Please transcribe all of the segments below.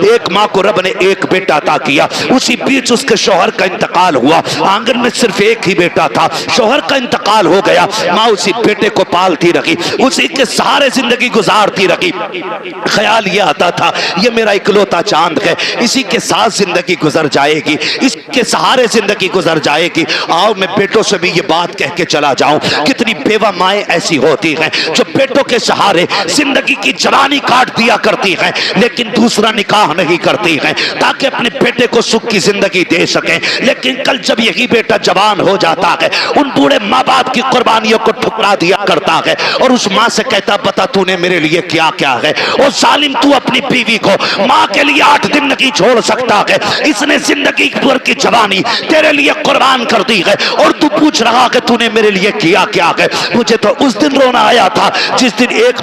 एक माँ को रब ने एक बेटा अता किया, उसी बीच उसके शौहर का इंतकाल हुआ, आंगन में सिर्फ एक ही बेटा था, शौहर का इंतकाल हो गया, माँ उसी बेटे को पालती रही, उसी के सहारे जिंदगी गुजारती रही। ख्याल ये आता था ये मेरा इकलौता चांद है, इसी के साथ जिंदगी गुजर जाएगी, इसके सहारे जिंदगी गुजर जाएगी। आओ मैं बेटों से भी ये बात कह के चला जाऊं, कितनी बेवा माएँ ऐसी होती हैं जो बेटों के सहारे जिंदगी की जवानी काट दिया करती हैं, लेकिन दूसरा निकाह नहीं करती हैं ताकि अपने बेटे को सुख की जिंदगी दे सकें। लेकिन कल जब यही बेटा जवान हो जाता है, उन बूढ़े माँ बाप की कुर्बानियों को ठुकरा दिया करता है और उस माँ से कहता बता तूने मेरे लिए क्या क्या है। और जालिम तू अपनी बीवी को माँ के लिए 8 दिन नहीं छोड़ सकता है, इसने जिंदगी भर की जवानी तेरे लिए कुर्बान कर दी है और तू पूछ रहा है तूने मेरे लिए किया क्या है। मुझे तो उस दिन रोना आया था जिस दिन एक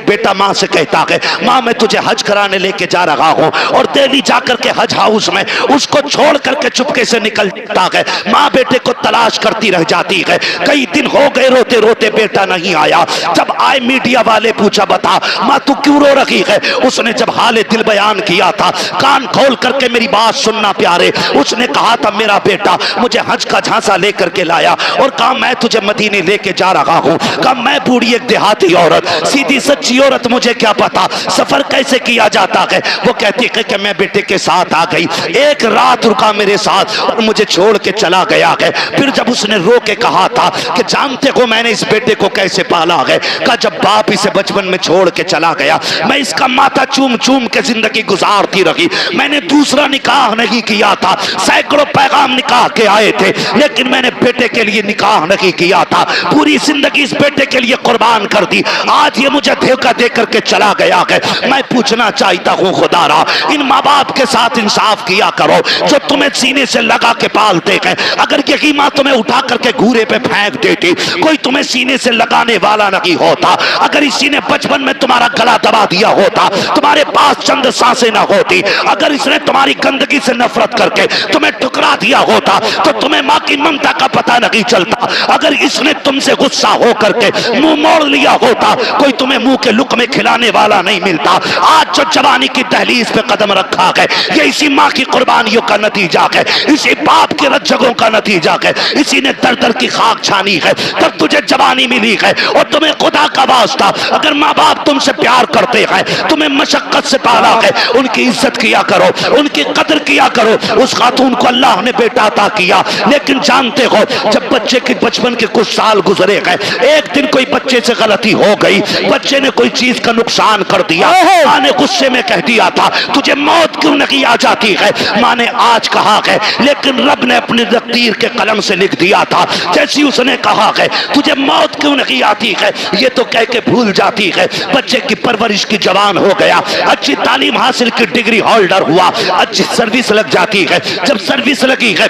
बेटा माँ से कहता है माँ मैं तुझे हज कराने लेके जा रहा हूँ, और दिल्ली जाकर के हज हाउस में उसको छोड़ करके चुपके से निकलता है। माँ बेटे को तलाश करती रह जाती है, कई दिन हो गए रोते रोते बेटा नहीं आया। जब आए मीडिया वाले पूछा बता माँ तू क्यों रो रही है, उसने जब हाले दिल बयान किया था, कान खोल करके मेरी बात सुनना प्यारे, उसने कहा था मेरा बेटा मुझे हज का झांसा लेकर के लाया और कहा मैं तुझे मदीने लेके जा रहा हूँ। कहा मैं बूढ़ी एक देहाती औरत, सीधी सच्ची औरत, मुझे क्या पता सफर कैसे किया जाता है। वो कहती है कि मैं बेटे के साथ आ गई, एक रात रुका मेरे साथ और मुझे छोड़ के चला गया है। फिर जब उसने रो के कहा था कि जानते हो मैंने इस बेटे को कैसे पाला है, कहा जब बाप इसे बचपन में छोड़ के चला गया मैं इसका माथा चूम चूम के जिंदगी गुजारती रही, मैंने दूसरा निकाह नहीं किया था, सैकड़ों पैगाम निकाह के आए थे लेकिन मैंने बेटे के लिए निकाह नहीं किया था, पूरी जिंदगी इस बेटे के लिए कुर्बान कर दी, आज ये मुझे धोखा दे करके चला गया है। मैं पूछना चाहता हूँ खुदारा इन माँ बाप के साथ इंसाफ किया करो जो तुम्हें सीने से लगा के पालते हैं। अगर यही माँ तुम्हें उठा करके घूरे पे फेंक देती, कोई तुम्हें सीने से लगाने वाला नहीं होता। अगर इसी ने बचपन में तुम्हारा गला दबा दिया होता, तुम्हारे पास चंद सांसें ना होती, अगर इसने तुम्हारी गंदगी से नफरत करके तुम्हें ठुकरा दिया होता तो तुम्हें माँ की ममता का पता नहीं चलता। अगर इसने तुमसे गुस्सा हो करके मुंह मोड़ लिया होता, कोई तुम्हें मुंह के लुक़मे खिलाने वाला नहीं मिलता। आज जो जवानी की दहलीज पे कदम रखा है ये इसी माँ की कुर्बानियों का नतीजा है, इसी बाप के रज्जगों का नतीजा है, इसी ने दर दर की खाक छानी है तब तुझे जवानी मिली है। और तुम्हें खुदा का वास्ता अगर माँ बाप तुमसे प्यार करते हैं, तुम्हें मशक्कत से पाला है, उनकी इज्जत किया करो, उनकी कदर किया करो। उस खातून को अल्लाह ने बेटा अता किया, लेकिन जानते हो जब बच्चे के बचपन के कुछ साल गुजरे गए, एक दिन कोई बच्चे से गलती हो गई, बच्चे ने कोई चीज का नुकसान कर दिया, माँ ने गुस्से में कह दिया था तुझे मौत क्यों नहीं आ जाती है। माँ ने आज कहा है लेकिन रब ने अपनी तकदीर के कलम से लिख दिया था, जैसी उसने कहा है तुझे मौत क्यों नहीं आती है, ये तो कह के भूल जाती है। बच्चे की परवरिश की जवान हो गया, अच्छी तालीम हासिल की डिग्री होल्डर हुआ, अच्छी सर्विस लग जाती है, जब सर्विस लगी है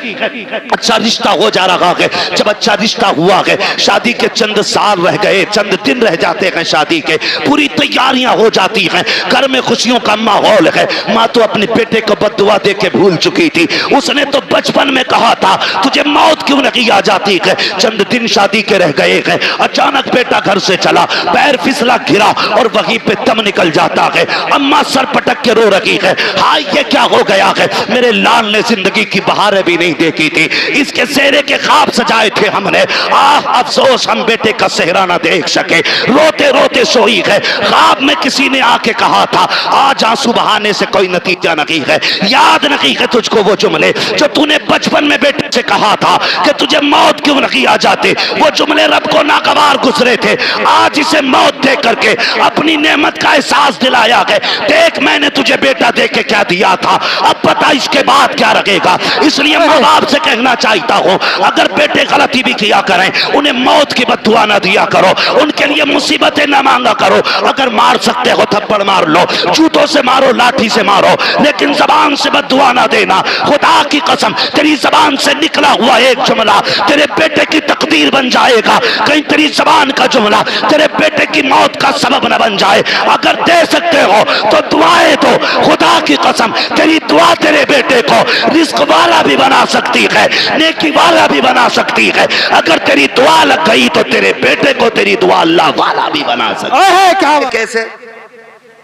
अच्छा रिश्ता हो जा रहा है, जब अच्छा रिश्ता हुआ है, शादी के चंद साल रह गए, चंद दिन रह जाते हैं शादी के, पूरी तैयारियां हो जाती हैं, घर में खुशियों का माहौल है। माँ तो अपने बेटे को बद्दुआ दे के भूल चुकी थी, उसने तो बचपन में कहा था तुझे मौत क्यों नहीं आ जाती है। चंद दिन शादी के रह गए हैं, अचानक बेटा घर से चला, पैर फिसला गिरा और वहीं पे दम निकल जाता है। अम्मा सर पटक के रो रही है, हाय ये क्या हो गया है, मेरे लाल ने जिंदगी की बहारें भी नहीं देखी थी, इसके सेहरे के ख्वाब सजाए थे हमने, आह अफसोस हम बेटे का सेहरा ना देख सके। रोते रोते सोई है, ख्वाब में किसी ने आके कहा था आज आंसू बहाने से कोई नतीजा नहीं है। याद नहीं है तुझको वो जुमले जो तूने बचपन में बेटे से कहा था कि तुझे मौत क्यों नहीं आ जाते, वो जुमले रब को नागवार गुजरे थे। आज इसे मौत दे करके अपनी नेमत का एहसास दिलाया है, देख मैंने तुझे बेटा दे के क्या दिया था, अब पता इसके बाद क्या रखेगा। इसलिए माँ बाप से कहना चाहता हूँ अगर बेटे गलती भी किया करें उन्हें मौत की बद्दुआ ना दिया करो, उनके लिए मुसीबतें ना मांगा करो। अगर मार सकते हो थप्पड़ मार लो, जूतों से मारो, लाठी से मारो, लेकिन जबान से बद्दुआ ना देना। खुदा की कसम तेरी जबान से निकला हुआ एक जुमला तेरे बेटे की तकदीर बन जाएगा, कहीं तेरी जबान का जुमला तेरे बेटे की मौत का सबब न बन जाए। अगर दे सकते हो तो दुआएं दो, खुदा की कसम तेरी दुआ तेरे बेटे को रिस्क वाला भी बना सकती है, नेकी वाला भी बना सकती है। अगर तेरी दुआ लग गई तो तेरे बेटे को तेरी दुआ अल्लाह वाला भी बना सकती है। कैसे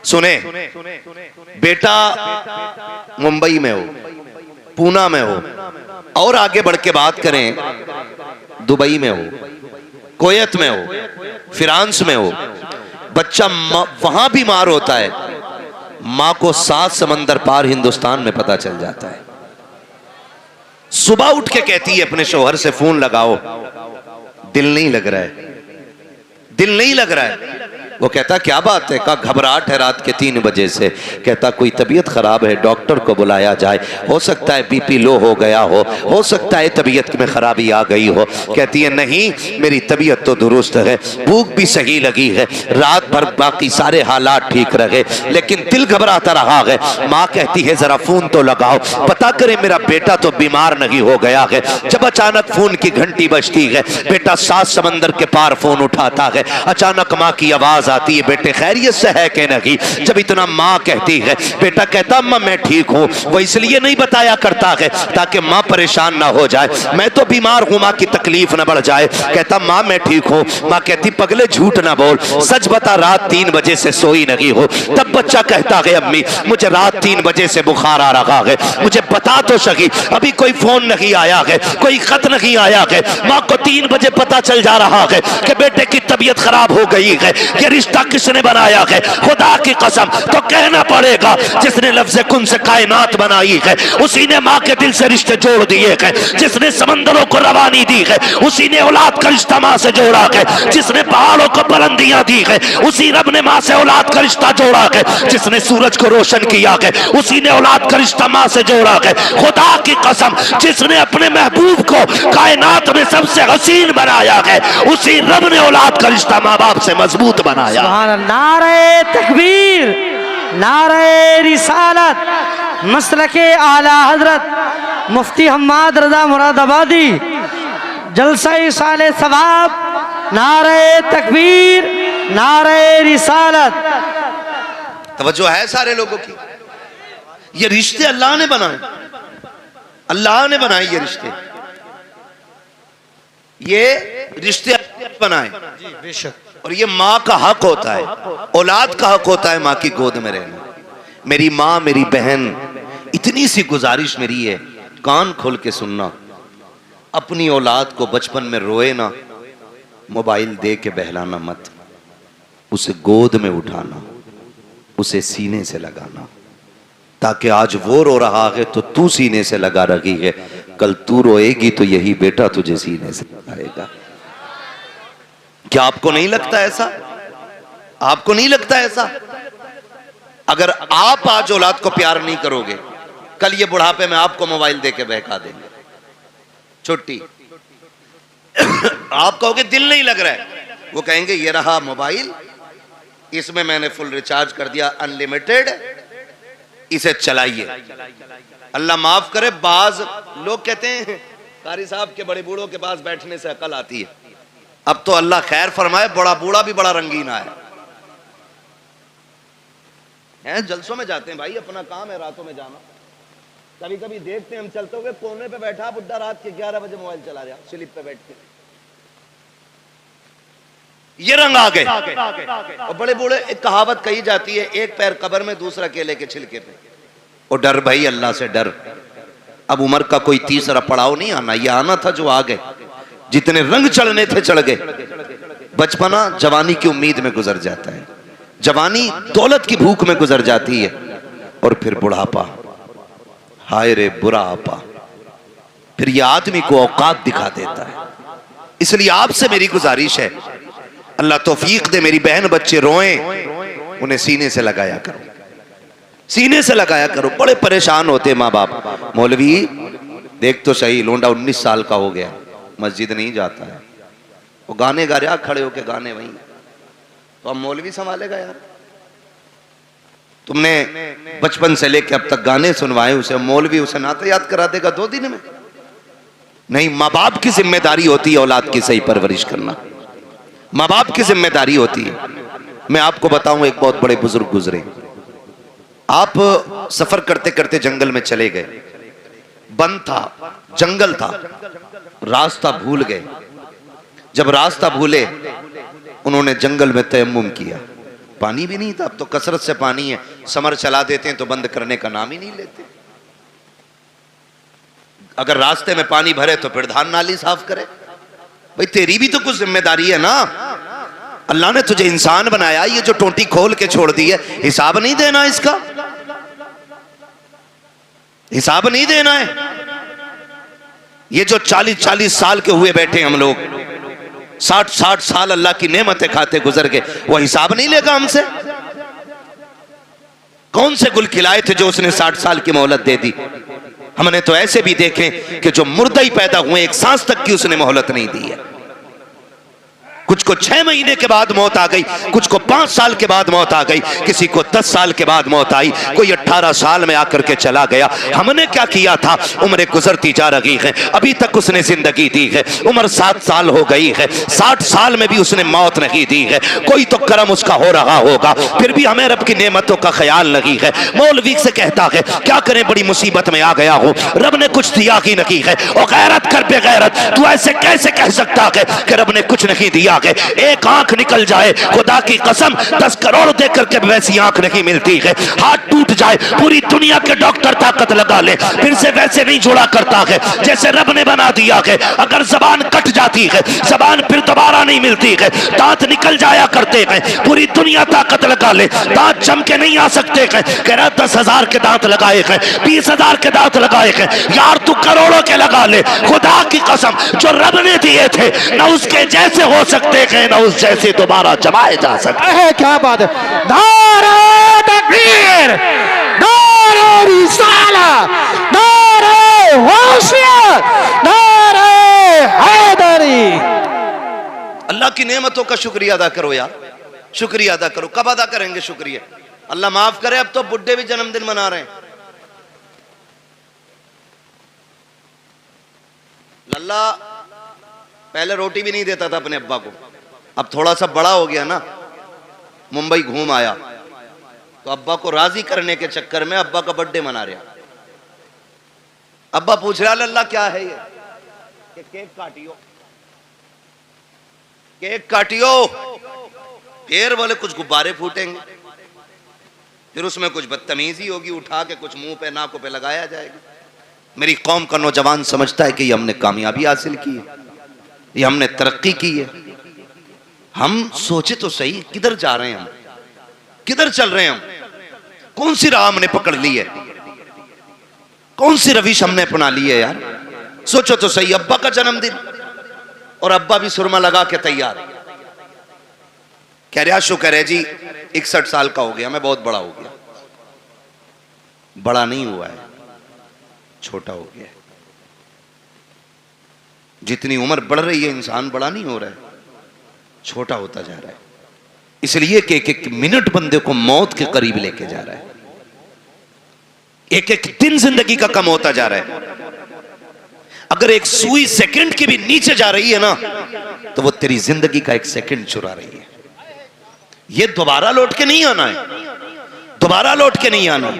सुने बेटा मुंबई में हो, पूना में हो, और आगे बढ़ के बात करें दुबई में हो, कुवैत में हो, फ्रांस में हो, बच्चा वहां बीमार होता है, मां को 7 समंदर पार हिंदुस्तान में पता चल जाता है। सुबह उठ के कहती है अपने शौहर से फोन लगाओ, दिल नहीं लग रहा है, दिल नहीं लग रहा है। वो कहता क्या बात है? कहा घबराहट है रात के 3 बजे से। कहता कोई तबीयत खराब है, डॉक्टर को बुलाया जाए, हो सकता है बीपी लो हो गया हो सकता है तबीयत में खराबी आ गई हो। कहती है नहीं, मेरी तबीयत तो दुरुस्त है, भूख भी सही लगी है, रात भर बाकी सारे हालात ठीक रहे, लेकिन दिल घबराता रहा है। माँ कहती है जरा फोन तो लगाओ, पता करे मेरा बेटा तो बीमार नहीं हो गया है। जब अचानक फोन की घंटी बजती है, बेटा 7 समंदर के पार फोन उठाता है। अचानक माँ की आवाज आती है, बेटे खैरियत से है कि नहीं? जब इतना माँ कहती है, बेटा कहता अम्मा मैं ठीक हूँ। वो इसलिए नहीं बताया करता है ताकि माँ परेशान ना हो जाए, मैं तो बीमार हूँ, माँ की तकलीफ ना बढ़ जाए। कहता माँ मैं ठीक हूँ। माँ कहती पगले झूठ ना बोल, सच बता रात 3 बजे से सोई नहीं हो। तब बच्चा कहता है अम्मी मुझे रात 3 बजे से बुखार आ रहा है, मुझे बता तो सही, अभी कोई फोन नहीं आया है, कोई खत नहीं आया है। माँ को 3 बजे पता चल जा रहा है कि बेटे की तबीयत खराब हो गई है। ये रिश्ता किसने बनाया है? खुदा की कसम तो कहना पड़ेगा जिसने लफ्ज़ कुन से कायनात बनाई है, उसी ने माँ के दिल से रिश्ते जोड़ दिए हैं। जिसने समंदरों को रवानी दी है, उसी ने औलाद का रिश्ता माँ से जोड़ा है। जिसने पहाड़ों को बुलंदियां दी है, उसी रब ने माँ से औलाद का रिश्ता जोड़ा है। जिसने सूरज को रोशन किया है, उसी ने औलाद का रिश्ता माँ से जोड़ा है। खुदा की कसम जिसने अपने महबूब को कायनात में सबसे हसीन बनाया है, उसी रब ने औलाद का रिश्ता माँ बाप से मजबूत बनाया। नारे तकबीर, नारे रिसालत, मसलके आला हजरत मुफ्ती हम्माद रजा मुरादाबादी, जलसा साले सवाब, नारे तकबीर, नारे रिसालत। तवज्जो है सारे लोगों की। ये रिश्ते अल्लाह ने बनाए, अल्लाह ने बनाए ये रिश्ते, ये रिश्ते बनाए बेशक। और ये माँ का हक होता है, औलाद का हक होता है माँ की गोद में रहना। मेरी माँ, मेरी बहन, इतनी सी गुजारिश मेरी है, कान खोल के सुनना, अपनी औलाद को बचपन में रोए ना, मोबाइल दे के बहलाना मत, उसे गोद में उठाना, उसे सीने से लगाना, ताकि आज वो रो रहा है तो तू सीने से लगा रही है, कल तू रोएगी तो यही बेटा तुझे सीने से लगाएगा। क्या आपको नहीं लगता ऐसा? आपको नहीं लगता ऐसा? अगर आप आज औलाद को प्यार नहीं करोगे, कल ये बुढ़ापे में आपको मोबाइल देके बहका देंगे, छुट्टी। आप कहोगे दिल नहीं लग रहा है, वो कहेंगे ये रहा मोबाइल, इसमें मैंने फुल रिचार्ज कर दिया, अनलिमिटेड, इसे चलाइए। अल्लाह माफ करे, बाज लोग कहते हैं कारी साहब के बड़े बूढ़ों के पास बैठने से अकल आती है। अब तो अल्लाह खैर फरमाए, बड़ा बूढ़ा भी बड़ा रंगीन आया है। जलसों में जाते हैं भाई, अपना काम है रातों में जाना। कभी कभी देखते हैं हम चलते हुए, कोने पे बैठा बुड्ढा रात के 11 बजे मोबाइल चला रहा, स्लिप पे बैठ के। ये रंग आ गए। और बड़े बूढ़े, एक कहावत कही जाती है, एक पैर कब्र में, दूसरा केले के छिलके पे। और डर भाई, अल्लाह से डर। अब उम्र का कोई तीसरा पड़ाव नहीं आना, ये आना था जो आ गए। जितने रंग चढ़ने थे चढ़ गए। बचपना जवानी की उम्मीद में गुजर जाता है, जवानी दौलत की भूख में गुजर जाती है, और फिर बुढ़ापा, हाय रे बुरा आपा, फिर ये आदमी को औकात दिखा देता है। इसलिए आपसे मेरी गुजारिश है, अल्लाह तौफीक दे, मेरी बहन बच्चे रोएं, उन्हें सीने से लगाया करो, सीने से लगाया करो। बड़े परेशान होते माँ बाप, मौलवी देख तो सही, लोंडा 19 साल का हो गया, मस्जिद नहीं जाता है, वो गाने गा रहा, खड़े होके गाने वहीं, तो अब मौलवी संभालेगा यार? तुमने बचपन से लेके अब तक गाने सुनवाए उसे, मौलवी उसे नाते याद करा देगा 2 दिन में? नहीं, माँ बाप की जिम्मेदारी होती है औलाद की सही परवरिश करना, माँ बाप की जिम्मेदारी होती है। मैं आपको बताऊं, एक बहुत बड़े बुजुर्ग गुजरे, आप सफर करते करते जंगल में चले गए, बंद था, जंगल था, रास्ता भूल गए। जब रास्ता भूले, उन्होंने जंगल में तयम्मुम किया, पानी भी नहीं था, अब तो कसरत से पानी है, समर चला देते हैं तो बंद करने का नाम ही नहीं लेते। अगर रास्ते में पानी भरे तो फिर धान नाली साफ करे। भाई तेरी भी तो कुछ जिम्मेदारी है ना, अल्लाह ने तुझे इंसान बनाया, ये जो टोटी खोल के छोड़ दी है, हिसाब नहीं देना इसका, हिसाब नहीं देना है। ये जो 40-40 साल के हुए बैठे हम लोग, 60-60 साल अल्लाह की नेमतें खाते गुजर गए, वो हिसाब नहीं लेगा हमसे। कौन से गुल खिलाए थे जो उसने 60 साल की मोहलत दे दी? हमने तो ऐसे भी देखे कि जो मुर्दा ही पैदा हुए, एक सांस तक की उसने मोहलत नहीं दी है। कुछ को 6 महीने के बाद मौत आ गई, कुछ को 5 साल के बाद मौत आ गई, किसी को 10 साल के बाद मौत आई, कोई 18 साल में आकर के चला गया। हमने क्या किया था? उम्र गुजरती जा रही है, अभी तक उसने जिंदगी दी है, उम्र 7 साल हो गई है, 60 साल में भी उसने मौत नहीं दी है। कोई तो करम उसका हो रहा होगा, फिर भी हमें रब की नेमतों का ख्याल नहीं है। मौलवी से कहता है क्या करें, बड़ी मुसीबत में आ गया हूं, रब ने कुछ दिया ही नहीं है। और गैरत कर बेगैरत, तू ऐसे कैसे कह सकता है कि रब ने कुछ नहीं दिया? एक आंख निकल जाए, खुदा की कसम 10 करोड़ दे करके वैसी आंख नहीं मिलती है। हाथ टूट जाए, पूरी दुनिया के डॉक्टर ताकत लगा ले, फिर से वैसे नहीं जुड़ा करता है जैसे रब ने बना दिया है। अगर जबान कट जाती है, जबान फिर दोबारा नहीं मिलती है। दांत निकल जाया करते हैं, पूरी दुनिया ताकत लगा ले, दांत जम के नहीं आ सकते हैं। कह रहा 10,000 के दांत लगाए हैं, 20,000 के दांत लगाए हैं, यार तू करोड़ों के लगा ले। खुदा की कसम जो रब ने दिए थे न उसके जैसे हो सकते ना उस जैसे दोबारा जमाए जा सकते हैं। क्या बात है, नारे तकबीर, नारे रिसालत, नारे होशियत, नारे हैदरी। अल्लाह की नेमतों का शुक्रिया अदा करो यार, शुक्रिया अदा करो। कब अदा करेंगे शुक्रिया? अल्लाह माफ करे, अब तो बुढ़े भी जन्मदिन मना रहे हैं। लल्ला पहले रोटी भी नहीं देता था अपने अब्बा को, अब थोड़ा सा बड़ा हो गया ना, मुंबई घूम आया तो अब्बा को राजी करने के चक्कर में अब्बा का बर्थडे मना रहा। अब्बा पूछ रहा लल्ला क्या है ये? कि केक काटियो, केक काटियो। फिर बोले कुछ गुब्बारे फूटेंगे, फिर उसमें कुछ बदतमीजी होगी, उठा के कुछ मुंह पे नाकों पे लगाया जाएगा। मेरी कौम का नौजवान समझता है कि ये हमने कामयाबी हासिल की है, ये हमने तरक्की की है। हम सोचे तो सही, किधर जा रहे हैं हम, किधर चल रहे हैं हम? कौन सी राह हमने पकड़ ली है, कौन सी रविश हमने अपना ली है यार? सोचो तो सही। अब्बा का जन्मदिन और अब्बा भी सुरमा लगा के तैयार, कह रहा शुक्र है जी 61 साल का हो गया, मैं बहुत बड़ा हो गया। बड़ा नहीं हुआ है, छोटा हो गया। जितनी उम्र बढ़ रही है इंसान बड़ा नहीं हो रहा है, छोटा होता जा रहा है। इसलिए कि एक एक मिनट बंदे को मौत के करीब लेके जा रहा है, एक एक दिन जिंदगी का कम होता जा रहा है। अगर एक सुई सेकंड की भी नीचे जा रही है ना, तो वो तेरी जिंदगी का एक सेकंड चुरा रही है। ये दोबारा लौट के नहीं आना है, दोबारा लौट के नहीं आना।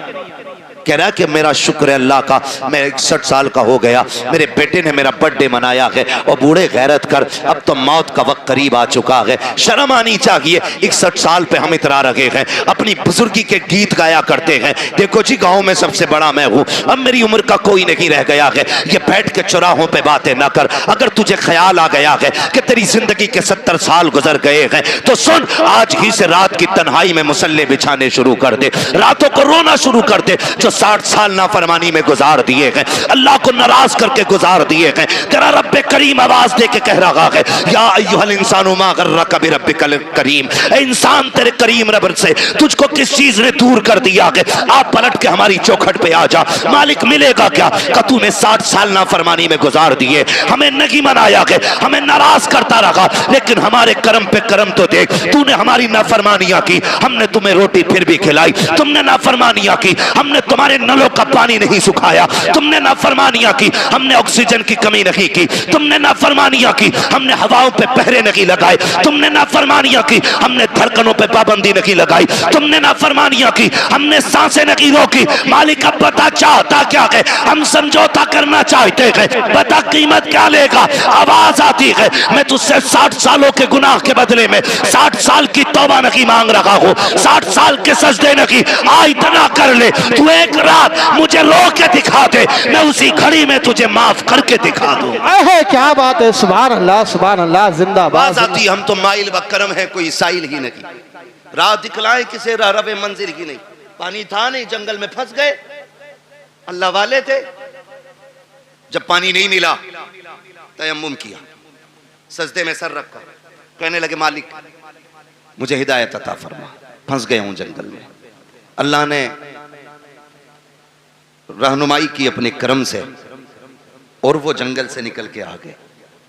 कह रहा कि मेरा शुक्र है अल्लाह का, मैं 61 साल का हो गया, मेरे बेटे ने मेरा बर्थडे मनाया है। और बूढ़े गैरत कर, अब तो मौत का वक्त करीब आ चुका है, शर्म आनी चाहिए। 61 साल पे हम इतरा रहे हैं, अपनी बुजुर्गी के गीत गाया करते हैं। देखो जी गांव में सबसे बड़ा मैं हूं, अब मेरी उम्र का कोई नहीं रह गया है। ये बैठ के चौराहों पे बातें ना कर। अगर तुझे ख्याल आ गया है कि तेरी जिंदगी के 70 साल गुजर गए हैं, तो सुन, आज ही से रात की तन्हाई में मुसल्ले बिछाने शुरू कर दे, रातों को रोना शुरू कर दे। जो 60 साल नाफरमानी में गुजार दिए हैं, अल्लाह को नाराज करके गुजार दिए हैं, तेरा रब करीम आवाज दे के कह रहा है, या अय्युहल इंसानु मा गर्रका बिरब्बिकल करीम। इंसान तेरे करीम रब से तुझको किस चीज ने दूर कर दिया है? आप पलट के हमारी चौखट पे आ जा, मालिक मिलेगा क्या? का तूने 60 साल नाफरमानी में गुजार दिए, हमें नहीं मनाया है, हमें नाराज करता रहा, लेकिन हमारे कर्म पे कर्म तो देख। तूने हमारी नाफरमानियां की, हमने तुम्हें रोटी फिर भी खिलाई, तुमने नाफरमानियां की, हमने तुम्हारी हमारे नलों का पानी नहीं सुखाया, तुमने नाफरमानियां की, हमने ऑक्सीजन की कमी नहीं की, तुमने नाफरमानियां की, हमने हवाओं पे पहरे नहीं लगाए, तुमने नाफरमानियां की, हमने धड़कनों पे पाबंदी नहीं लगाई, तुमने नाफरमानियां की, हमने सांसें नहीं रोकी। मालिक अब बता चाहता क्या है? हम समझौता करना चाहते हैं, बता कीमत क्या लेगा? आवाज आती है, मैं तुझसे 60 सालों के गुनाह के बदले में 60 साल की तौबा नहीं मांग रहा हूं, 60 साल के सजदे नहीं, आ इतना कर ले, तू एक रात मुझे रो के दिखा दे, मैं उसी घड़ी में तुझे माफ करके दिखा दूं। क्या बात है, सुभान अल्लाह सुभान अल्लाह, जिंदाबाद। बात आती, हम तो माइल बकरम है, कोई साइल ही नहीं, राह दिखलाए किसे रबे मंजिल ही नहीं, पानी था नहीं, जंगल में फंस गए, अल्लाह वाले थे। जब पानी नहीं मिला तयम्मुम किया, सजदे में सर रखा, कहने लगे मालिक मुझे हिदायत अता फरमा, फंस गया हूं जंगल में। अल्लाह ने रहनुमाई की अपने करम से और वो जंगल से निकल के आ गए।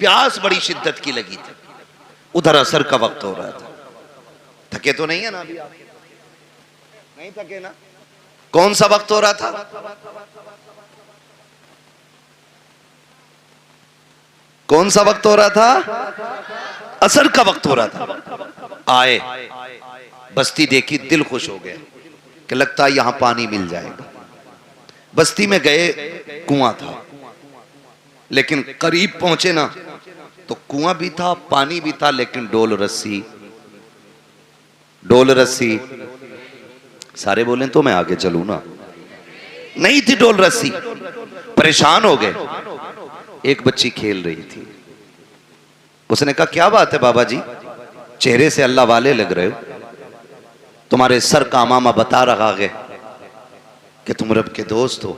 प्यास बड़ी शिद्दत की लगी थी, उधर असर का वक्त हो रहा था। थके तो नहीं है ना अभी आप? नहीं थके ना? कौन सा वक्त हो रहा था? कौन सा वक्त हो रहा था? असर का वक्त हो रहा था। आए, बस्ती देखी, दिल खुश हो गया कि लगता है यहां पानी मिल जाएगा। बस्ती में गए, कुआं था, लेकिन करीब पहुंचे ना तो कुआं भी था, पानी भी था, लेकिन डोल रस्सी, डोल रस्सी। सारे बोले तो मैं आगे चलूं ना, नहीं थी डोल रस्सी। परेशान हो गए। एक बच्ची खेल रही थी, उसने कहा क्या बात है बाबा जी, चेहरे से अल्लाह वाले लग रहे हो, तुम्हारे सर का मामा बता रहा है कि तुम रब के दोस्त हो,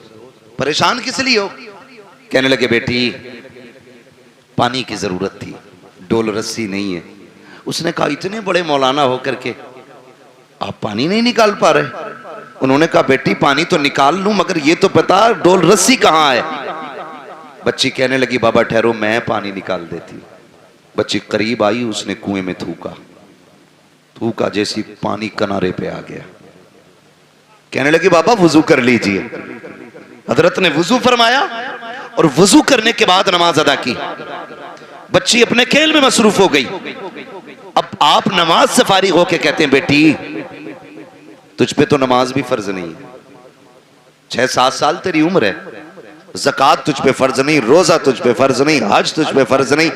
परेशान किस लिए हो? कहने लगे बेटी पानी की जरूरत थी, डोल रस्सी नहीं है। उसने कहा इतने बड़े मौलाना होकर के आप पानी नहीं निकाल पा रहे? उन्होंने कहा बेटी पानी तो निकाल लूं, मगर ये तो बता डोल रस्सी कहां है? बच्ची कहने लगी बाबा ठहरो, मैं पानी निकाल देती। बच्ची करीब आई, उसने कुएं में थूका, थूका जैसी पानी किनारे पे आ गया। कहने लगी बाबा वुजू कर लीजिए। हजरत ने वुजू फरमाया और वुजू करने के बाद नमाज अदा की। बच्ची अपने खेल में मसरूफ हो गई। अब आप नमाज से फारिग होके कहते हैं बेटी तुझ पे तो नमाज भी फर्ज नहीं है, 6-7 साल तेरी उम्र है, ज़कात तुझ पे फर्ज नहीं, रोजा तुझ पे फर्ज नहीं, हज तुझ पे फर्ज नहीं,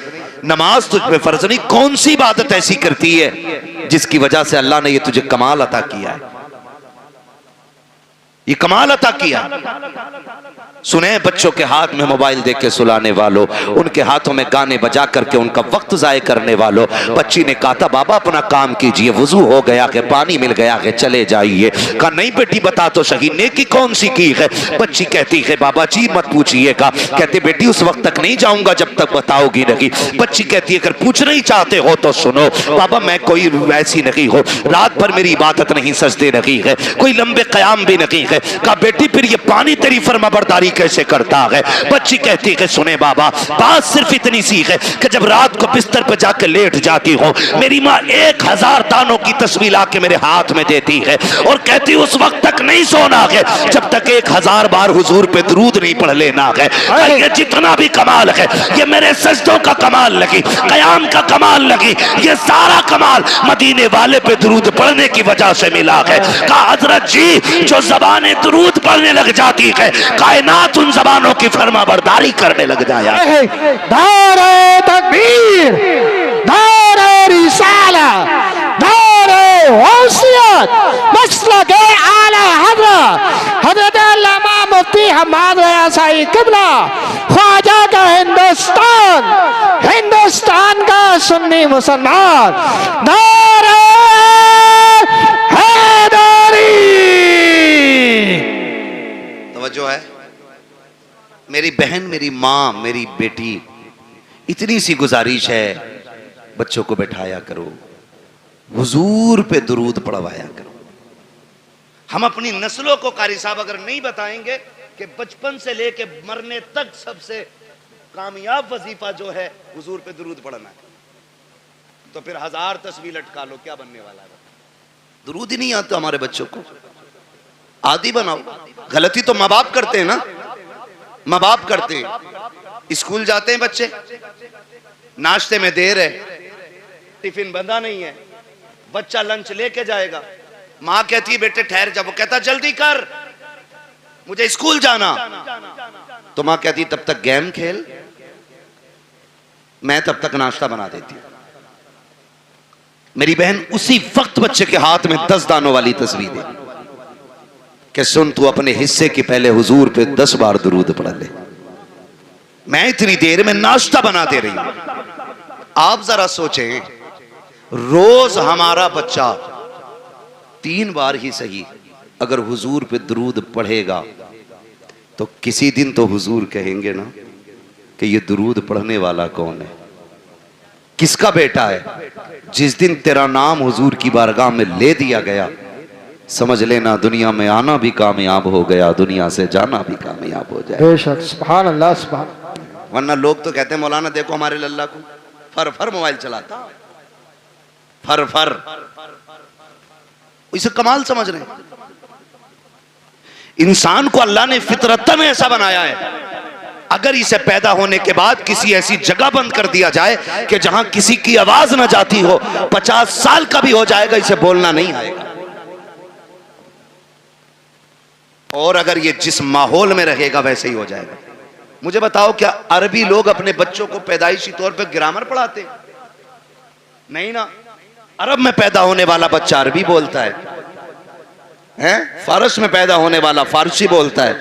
नमाज तुझ पे फर्ज नहीं, कौन सी इबादत ऐसी करती है जिसकी वजह से अल्लाह ने ये तुझे कमाल अता किया है, ये कमाल अता किया। सुने बच्चों के हाथ में मोबाइल देख के सुलाने वालों, उनके हाथों में गाने बजा करके उनका वक्त जाये करने वालों। बच्ची ने कहा था बाबा अपना काम कीजिए, वुजू हो गया है, पानी मिल गया है, चले जाइए। कहा नहीं बेटी बता तो सही, नेकी कौन सी की है? बच्ची कहती है बाबा जी मत पूछिएगा। कहते बेटी उस वक्त तक नहीं जाऊंगा जब तक बताओगी नहीं। बच्ची कहती है अगर पूछना ही चाहते हो तो सुनो बाबा, मैं कोई वैसी नहीं हो, रात भर मेरी इबादत नहीं, सजदे नहीं है, कोई लंबे कयाम भी नहीं है। कहा बेटी फिर ये पानी तेरी फरमाबरदारी कैसे करता है? बच्ची कहती है सुने बाबा, बात सिर्फ इतनी सी है कि जब रात को बिस्तर पर जाकर लेट जाती हो, मेरी माँ 1000 दानों की तस्वीर लाके मेरे हाथ में देती है और कहती उस वक्त तक नहीं सोना है जब तक 1000 बार हुजूर पे दरूद नहीं पढ़ लेना है। ये जितना भी कमाल है, ये मेरे सजदों का कमाल लगी, कयाम का कमाल लगी, ये सारा कमाल मदीने वाले पे दरूद पढ़ने की वजह से मिला है। कहा हजरत जी जो ज़बानें दरूद पढ़ने लग जाती है, कायनात उन ज़बानों की फरमाबरदारी करने लग जाया। नारे तकबीर, नारे रिसाला, नारे गौसियत, मसलके आला हज़रत अल्लामा मुफ्ती हम्माद रज़ा साईं क़िबला, ख्वाजा का हिंदुस्तान, हिंदुस्तान का सुन्नी मुसलमान, नारे हैदरी। तवज्जो है मेरी बहन, मेरी माँ, मेरी बेटी, इतनी सी गुजारिश है बच्चों को बैठाया करो, हुजूर पे दुरूद पढ़वाया करो। हम अपनी नस्लों को कारी साहब अगर नहीं बताएंगे कि बचपन से लेके मरने तक सबसे कामयाब वजीफा जो है हुजूर पे दुरूद पढ़ना है, तो फिर 1000 तस्वीर लटका लो, क्या बनने वाला है? दुरूद ही नहीं आता हमारे बच्चों को। आदी बनाओ। गलती तो माँ बाप करते हैं ना, माँ बाप करते हैं। स्कूल जाते हैं बच्चे, नाश्ते में देर है, टिफिन बंधा नहीं है, बच्चा लंच लेके जाएगा, माँ कहती है बेटे ठहर जा, वो कहता जल्दी कर मुझे स्कूल जाना, तो माँ कहती तब तक गेम खेल, मैं तब तक नाश्ता बना देती हूं। मेरी बहन उसी वक्त बच्चे के हाथ में 10 दानों वाली तस्वीर दे कि सुन तू अपने हिस्से की पहले हुजूर पे 10 बार दुरूद पढ़ ले, मैं इतनी देर में नाश्ता बना दे रही हूं। आप जरा सोचें, रोज हमारा बच्चा 3 बार ही सही अगर हुजूर पे दुरूद पढ़ेगा तो किसी दिन तो हुजूर कहेंगे ना कि ये दुरूद पढ़ने वाला कौन है, किसका बेटा है। जिस दिन तेरा नाम हुजूर की बारगाह में ले दिया गया, समझ लेना दुनिया में आना भी कामयाब हो गया, दुनिया से जाना भी कामयाब हो जाए। बेशक, सुभान अल्लाह, सुभान। वरना लोग तो कहते हैं मौलाना देखो हमारे लल्ला को फर फर मोबाइल चलाता, फर फर, इसे कमाल समझ रहे हैं। इंसान को अल्लाह ने फितरतन ऐसा बनाया है, अगर इसे पैदा होने के बाद किसी ऐसी जगह बंद कर दिया जाए कि जहां किसी की आवाज ना जाती हो, 50 साल का भी हो जाएगा इसे बोलना नहीं आएगा। और अगर ये जिस माहौल में रहेगा वैसे ही हो जाएगा। मुझे बताओ क्या अरबी लोग अपने बच्चों को पैदाइशी तौर पर ग्रामर पढ़ाते हैं? नहीं ना। अरब में पैदा होने वाला बच्चा अरबी बोलता है, फारस में पैदा होने वाला फारसी बोलता है,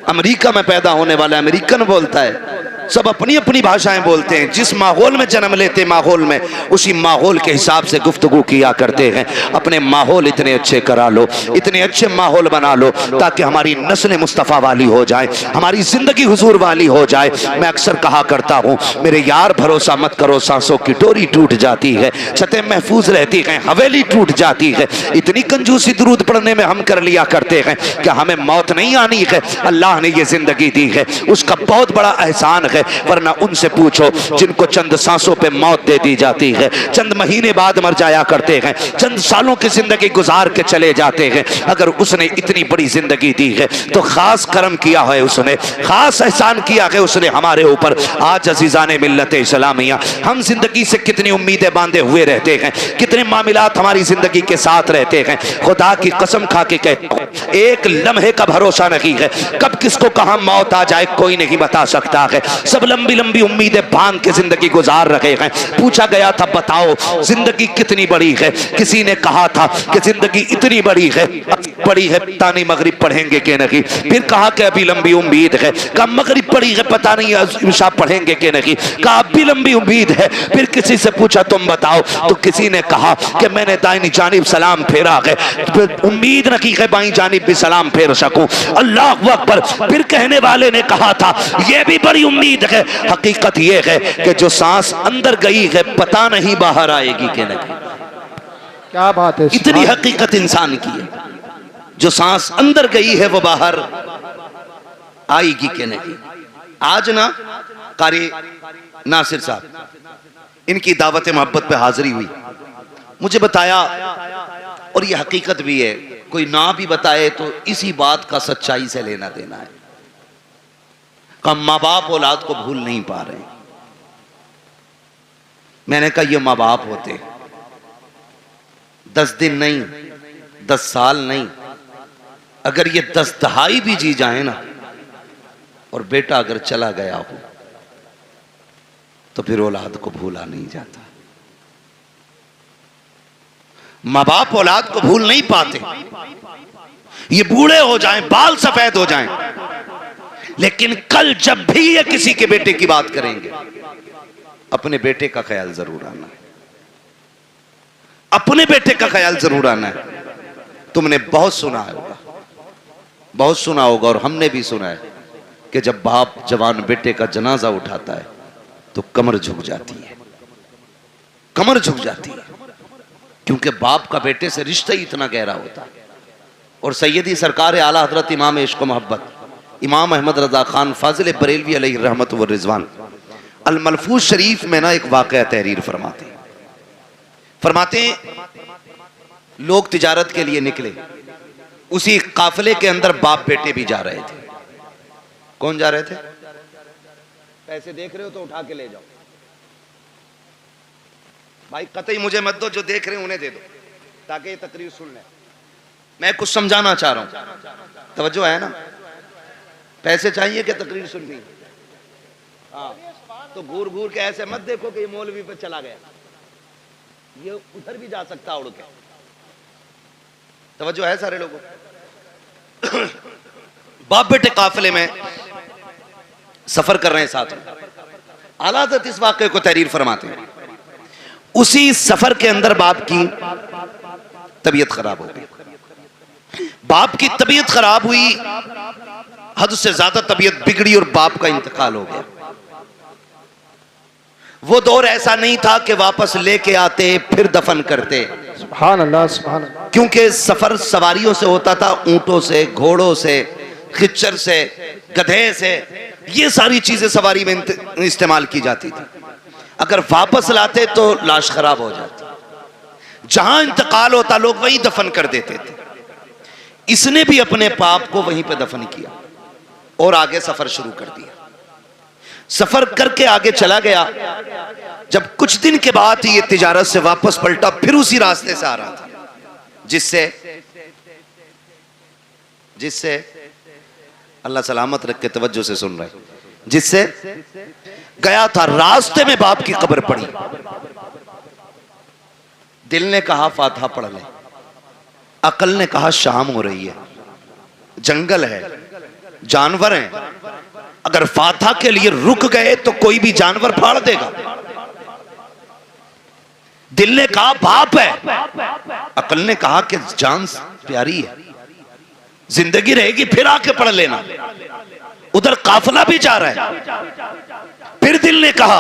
अमेरिका में पैदा होने वाला अमेरिकन बोलता है, सब अपनी अपनी भाषाएं बोलते हैं। जिस माहौल में जन्म लेते माहौल में, उसी माहौल के हिसाब से गुफ्तगू किया करते हैं। अपने माहौल इतने अच्छे करा लो, इतने अच्छे माहौल बना लो ताकि हमारी नस्ल मुस्तफ़ा वाली हो जाए, हमारी जिंदगी हुजूर वाली हो जाए। मैं अक्सर कहा करता हूँ मेरे यार भरोसा मत करो, सांसों की डोरी टूट जाती है, छतें महफूज रहती हैं, हवेली टूट जाती है। इतनी कंजूसी दुरूद पढ़ने में हम कर लिया करते हैं कि हमें मौत नहीं आनी है, अल्लाह ने ये जिंदगी दी है, उसका बहुत बड़ा एहसान है। वरना उनसे पूछो जिनको चंद सांसों पे मौत दे दी जाती है, चंद महीने बाद मर जाया करते हैं, चंद सालों की जिंदगी गुजार के चले जाते हैं। अगर उसने इतनी बड़ी जिंदगी दी है तो खास करम किया है उसने, खास एहसान किया है उसने हमारे ऊपर। आज अजीजाने मिल्लत इस्लामिया, हम जिंदगी से कितनी उम्मीदें बांधे हुए रहते हैं, कितने मामलात हमारी जिंदगी के साथ रहते हैं। खुदा की कसम खा के कहता हूं, एक लम्हे का भरोसा नहीं है, कब किसको कहां मौत आ जाए कोई नहीं बता सकता है। सब लंबी लंबी उम्मीदें बांध के जिंदगी गुजार रहे हैं। पूछा गया था बताओ जिंदगी कितनी बड़ी है, किसी ने कहा था कि जिंदगी इतनी बड़ी है, पड़ी है पता नहीं मगरिब पढ़ेंगे कि नहीं। फिर कहा कि अभी लंबी उम्मीद है, कहा मगरिब पड़ी है पता नहीं इशा पढ़ेंगे कि नहीं, कहा अभी लंबी उम्मीद है। फिर किसी से पूछा तुम बताओ, तो किसी ने कहा कि मैंने दाहिनी जानिब सलाम फेरा है, उम्मीद न की है बाईं जानिब भी सलाम फेर सकूं। अल्लाह अकबर। फिर कहने वाले ने कहा था यह भी बड़ी उम्मीद है, हकीकत यह है कि जो सांस अंदर गई है पता नहीं बाहर आएगी कि नहीं। क्या बात है, इतनी हकीकत इंसान की है, जो सांस अंदर गई है वो बाहर आएगी कि नहीं। आज ना कारी नासिर साहब, इनकी दावत मोहब्बत पे हाजिरी हुई, मुझे बताया और ये हकीकत भी है, कोई ना भी बताए तो इसी बात का सच्चाई से लेना देना है। का माँ बाप औलाद को भूल नहीं पा रहे। मैंने कहा ये माँ बाप होते 10 दिन नहीं, 10 साल नहीं, अगर ये 10 दहाई भी जी जाए ना, और बेटा अगर चला गया हो तो फिर औलाद को भूला नहीं जाता। माँ बाप औलाद को भूल नहीं पाते। ये बूढ़े हो जाएं, बाल सफेद हो जाएं, लेकिन कल जब भी ये किसी के बेटे की बात करेंगे, अपने बेटे का ख्याल जरूर आना है, अपने बेटे का ख्याल जरूर आना है। तुमने बहुत सुना होगा, बहुत सुना होगा, और हमने भी सुना है कि जब बाप जवान बेटे का जनाजा उठाता है तो कमर झुक जाती है, कमर झुक जाती है, क्योंकि बाप का बेटे से रिश्ता ही इतना गहरा होता है। और सैयदी सरकार आला हजरत इमाम इश्क मोहब्बत इमाम अहमद रजा खान फाजिल बरेलवी अलैहि रहमत व रिजवान अल मलफूज शरीफ में ना एक वाक़या तहरीर फरमाते लोग तिजारत के लिए निकले, उसी काफिले के अंदर बाप बेटे भी जा रहे थे। कौन जा रहे थे? पैसे देख रहे हो तो उठा के ले जाओ भाई, कतई मुझे मत दो, जो देख रहे हैं उन्हें दे दो ताकि ये तकरीर सुन लें। मैं कुछ समझाना चाह रहा हूं, तवज्जो है ना? पैसे चाहिए कि तकरीर सुन रही? हाँ, तो घूर घूर के ऐसे मत देखो कि ये मौलवी पे चला गया, ये उधर भी जा सकता उड़ के। तवज्जो है सारे लोगों? बाप बेटे काफिले में सफर कर रहे हैं साथ में। आला हज़रत इस वाक़े को तहरीर फरमाते हैं। उसी सफर के अंदर बाप की तबीयत खराब हो गई। बाप की तबीयत खराब हुई, हद से ज्यादा तबीयत बिगड़ी और बाप का इंतकाल हो गया। वो दौर ऐसा नहीं था कि वापस लेके आते फिर दफन करते, सुभान अल्लाह, सुभान अल्लाह। क्योंकि सफर सवारियों से होता था, ऊंटों से, घोड़ों से, खिच्चर से, गधे से, ये सारी चीजें सवारी में इस्तेमाल की जाती थी। अगर वापस लाते तो लाश खराब हो जाती, जहां इंतकाल होता लोग वहीं दफन कर देते थे। इसने भी अपने पाप को वहीं पे दफन किया और आगे सफर शुरू कर दिया। सफर करके आगे चला गया। जब कुछ दिन के बाद ये तिजारत से वापस पलटा, फिर उसी रास्ते से आ रहा था जिससे अल्लाह सलामत रख के तवज्जो से सुन रहे, जिससे गया था। रास्ते में बाप की कब्र पड़ी। दिल ने कहा फातिहा पढ़ ले, अकल ने कहा शाम हो रही है, जंगल है, जानवर हैं, अगर फातिहा के लिए रुक गए तो कोई भी जानवर फाड़ देगा। दिल ने कहा बाप है, अकल ने कहा कि जान प्यारी है, जिंदगी रहेगी फिर आके पढ़ लेना। उधर काफिला भी जा रहा है। फिर दिल ने कहा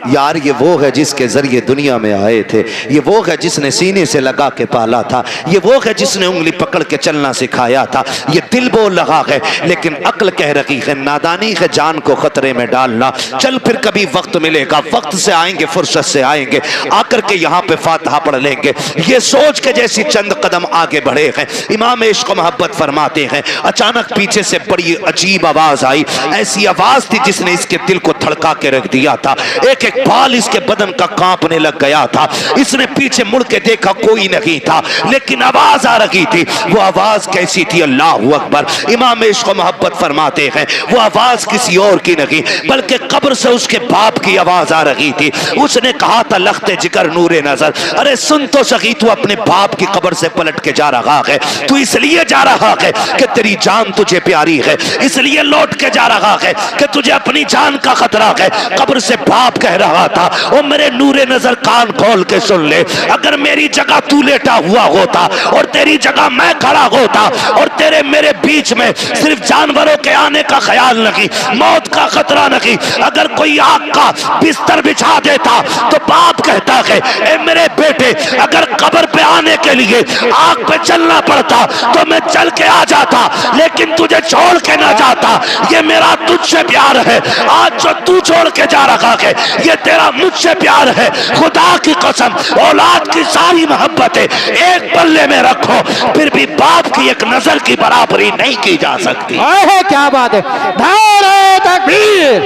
यार ये वो है जिसके जरिए दुनिया में आए थे, ये वो है जिसने सीने से लगा के पाला था, ये वो है जिसने उंगली पकड़ के चलना सिखाया था। ये दिल बोल रहा है, लेकिन अक्ल कह रही है नादानी है जान को खतरे में डालना। चल फिर कभी वक्त मिलेगा, वक्त से आएंगे, फुर्सत से आएंगे, आकर के यहाँ पे फातिहा पढ़ लेंगे। ये सोच के जैसी चंद कदम आगे बढ़े हैं, इमाम इश्क मोहब्बत फरमाते हैं, अचानक पीछे से बड़ी अजीब आवाज आई। ऐसी आवाज थी जिसने इसके दिल को धड़का के रख दिया था। एक एक बाल इसके बदन का कांपने लग गया था। इसने पीछे मुड़ के देखा, कोई नहीं था, लेकिन आवाज आ रही थी। वो आवाज कैसी थी? अल्लाहु अकबर। इमाम इश्क मोहब्बत फरमाते हैं वो आवाज किसी और की नहीं बल्कि कब्र से उसके बाप की आवाज आ रही थी। उसने कहा था लख्ते जिगर नूरे नजर, अरे सुन तो सही, तू अपने बाप की कब्र से पलट के जा रहा है। तू इसलिए जा रहा है कि तेरी जान तुझे प्यारी है, इसलिए लौट के जा रहा है कि तुझे अपनी जान का खतरा है। कब्र से बाप कह रहा था, ओ मेरे नूरे नजर कान खोल के सुन ले, अगर मेरी जगह तू लेटा हुआ होता और तेरी जगह मैं खड़ा होता और तेरे मेरे बीच में सिर्फ जानवरों के आने का ख्याल नहीं, मौत का खतरा नहीं, अगर कोई आग का बिस्तर बिछा देता तो बाप कहता है ए मेरे बेटे, अगर कब्र पे आने के लिए आग पे चलना पड़ता तो मैं चल के आ जाता, लेकिन तुझे छोड़ के ना जाता। ये मेरा तुझसे प्यार है। आज जो तू छोड़ के जा रहा है ये तेरा मुझसे प्यार है। खुदा की कसम, औलाद की सारी मोहब्बतें एक पल्ले में रखो, फिर भी बाप की एक नजर की बराबरी नहीं की जा सकती। है क्या बात है? नारे तकबीर,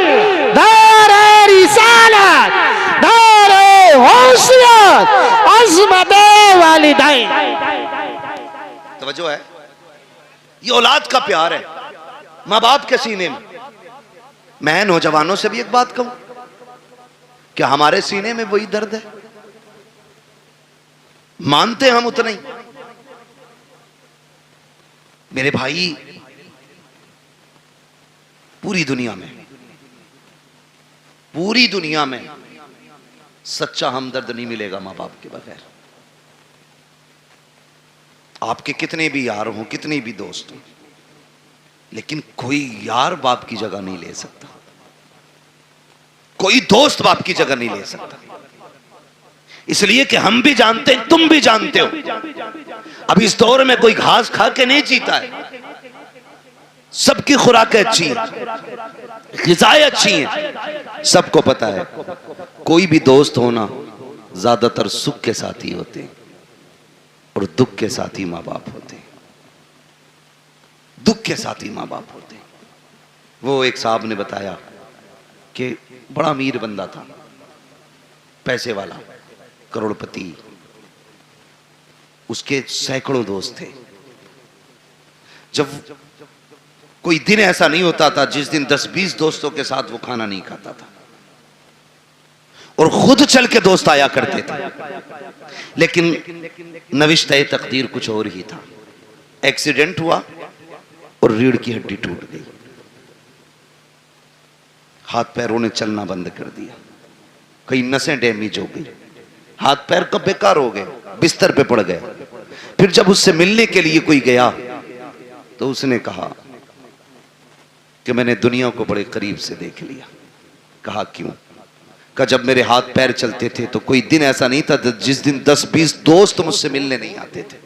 नारे रिसालत, नारे होशियत, अज़मते वालिदैन। तवज्जो है, ये औलाद का प्यार है माँ बाप के सीने में। मैं नौजवानों से भी एक बात कहूं, क्या हमारे सीने में वही दर्द है? मानते हम उतना ही। मेरे भाई, पूरी दुनिया में सच्चा हमदर्द नहीं मिलेगा मां बाप के बगैर। आपके कितने भी यार हों, कितने भी दोस्त हों, लेकिन कोई यार बाप की जगह नहीं ले सकता, कोई दोस्त बाप की जगह नहीं ले सकता। इसलिए कि हम भी जानते हैं, तुम भी जानते हो, अब इस दौर में कोई घास खा के नहीं जीता है। सबकी खुराकें अच्छी हैं, ग़िज़ाएं अच्छी हैं, सबको पता है। कोई भी दोस्त होना ज्यादातर सुख के साथी होते हैं और दुख के साथी माँ बाप होते हैं। दुख के साथ ही माँ बाप होते हैं। वो एक साहब ने बताया कि बड़ा अमीर बंदा था, पैसे वाला, करोड़पति, उसके सैकड़ों दोस्त थे। जब कोई दिन ऐसा नहीं होता था जिस दिन 10-20 दोस्तों के साथ वो खाना नहीं खाता था, और खुद चल के दोस्त आया करते थे। लेकिन नविश्ते तकदीर कुछ और ही था। एक्सीडेंट हुआ और रीढ़ की हड्डी टूट गई, हाथ पैरों ने चलना बंद कर दिया, कई नसें डैमेज हो गई, हाथ पैर कब बेकार हो गए, बिस्तर पे पड़ गए। फिर जब उससे मिलने के लिए कोई गया तो उसने कहा कि मैंने दुनिया को बड़े करीब से देख लिया। कहा क्यों? कहा जब मेरे हाथ पैर चलते थे तो कोई दिन ऐसा नहीं था जिस दिन 10-20 दोस्त मुझसे मिलने नहीं आते थे,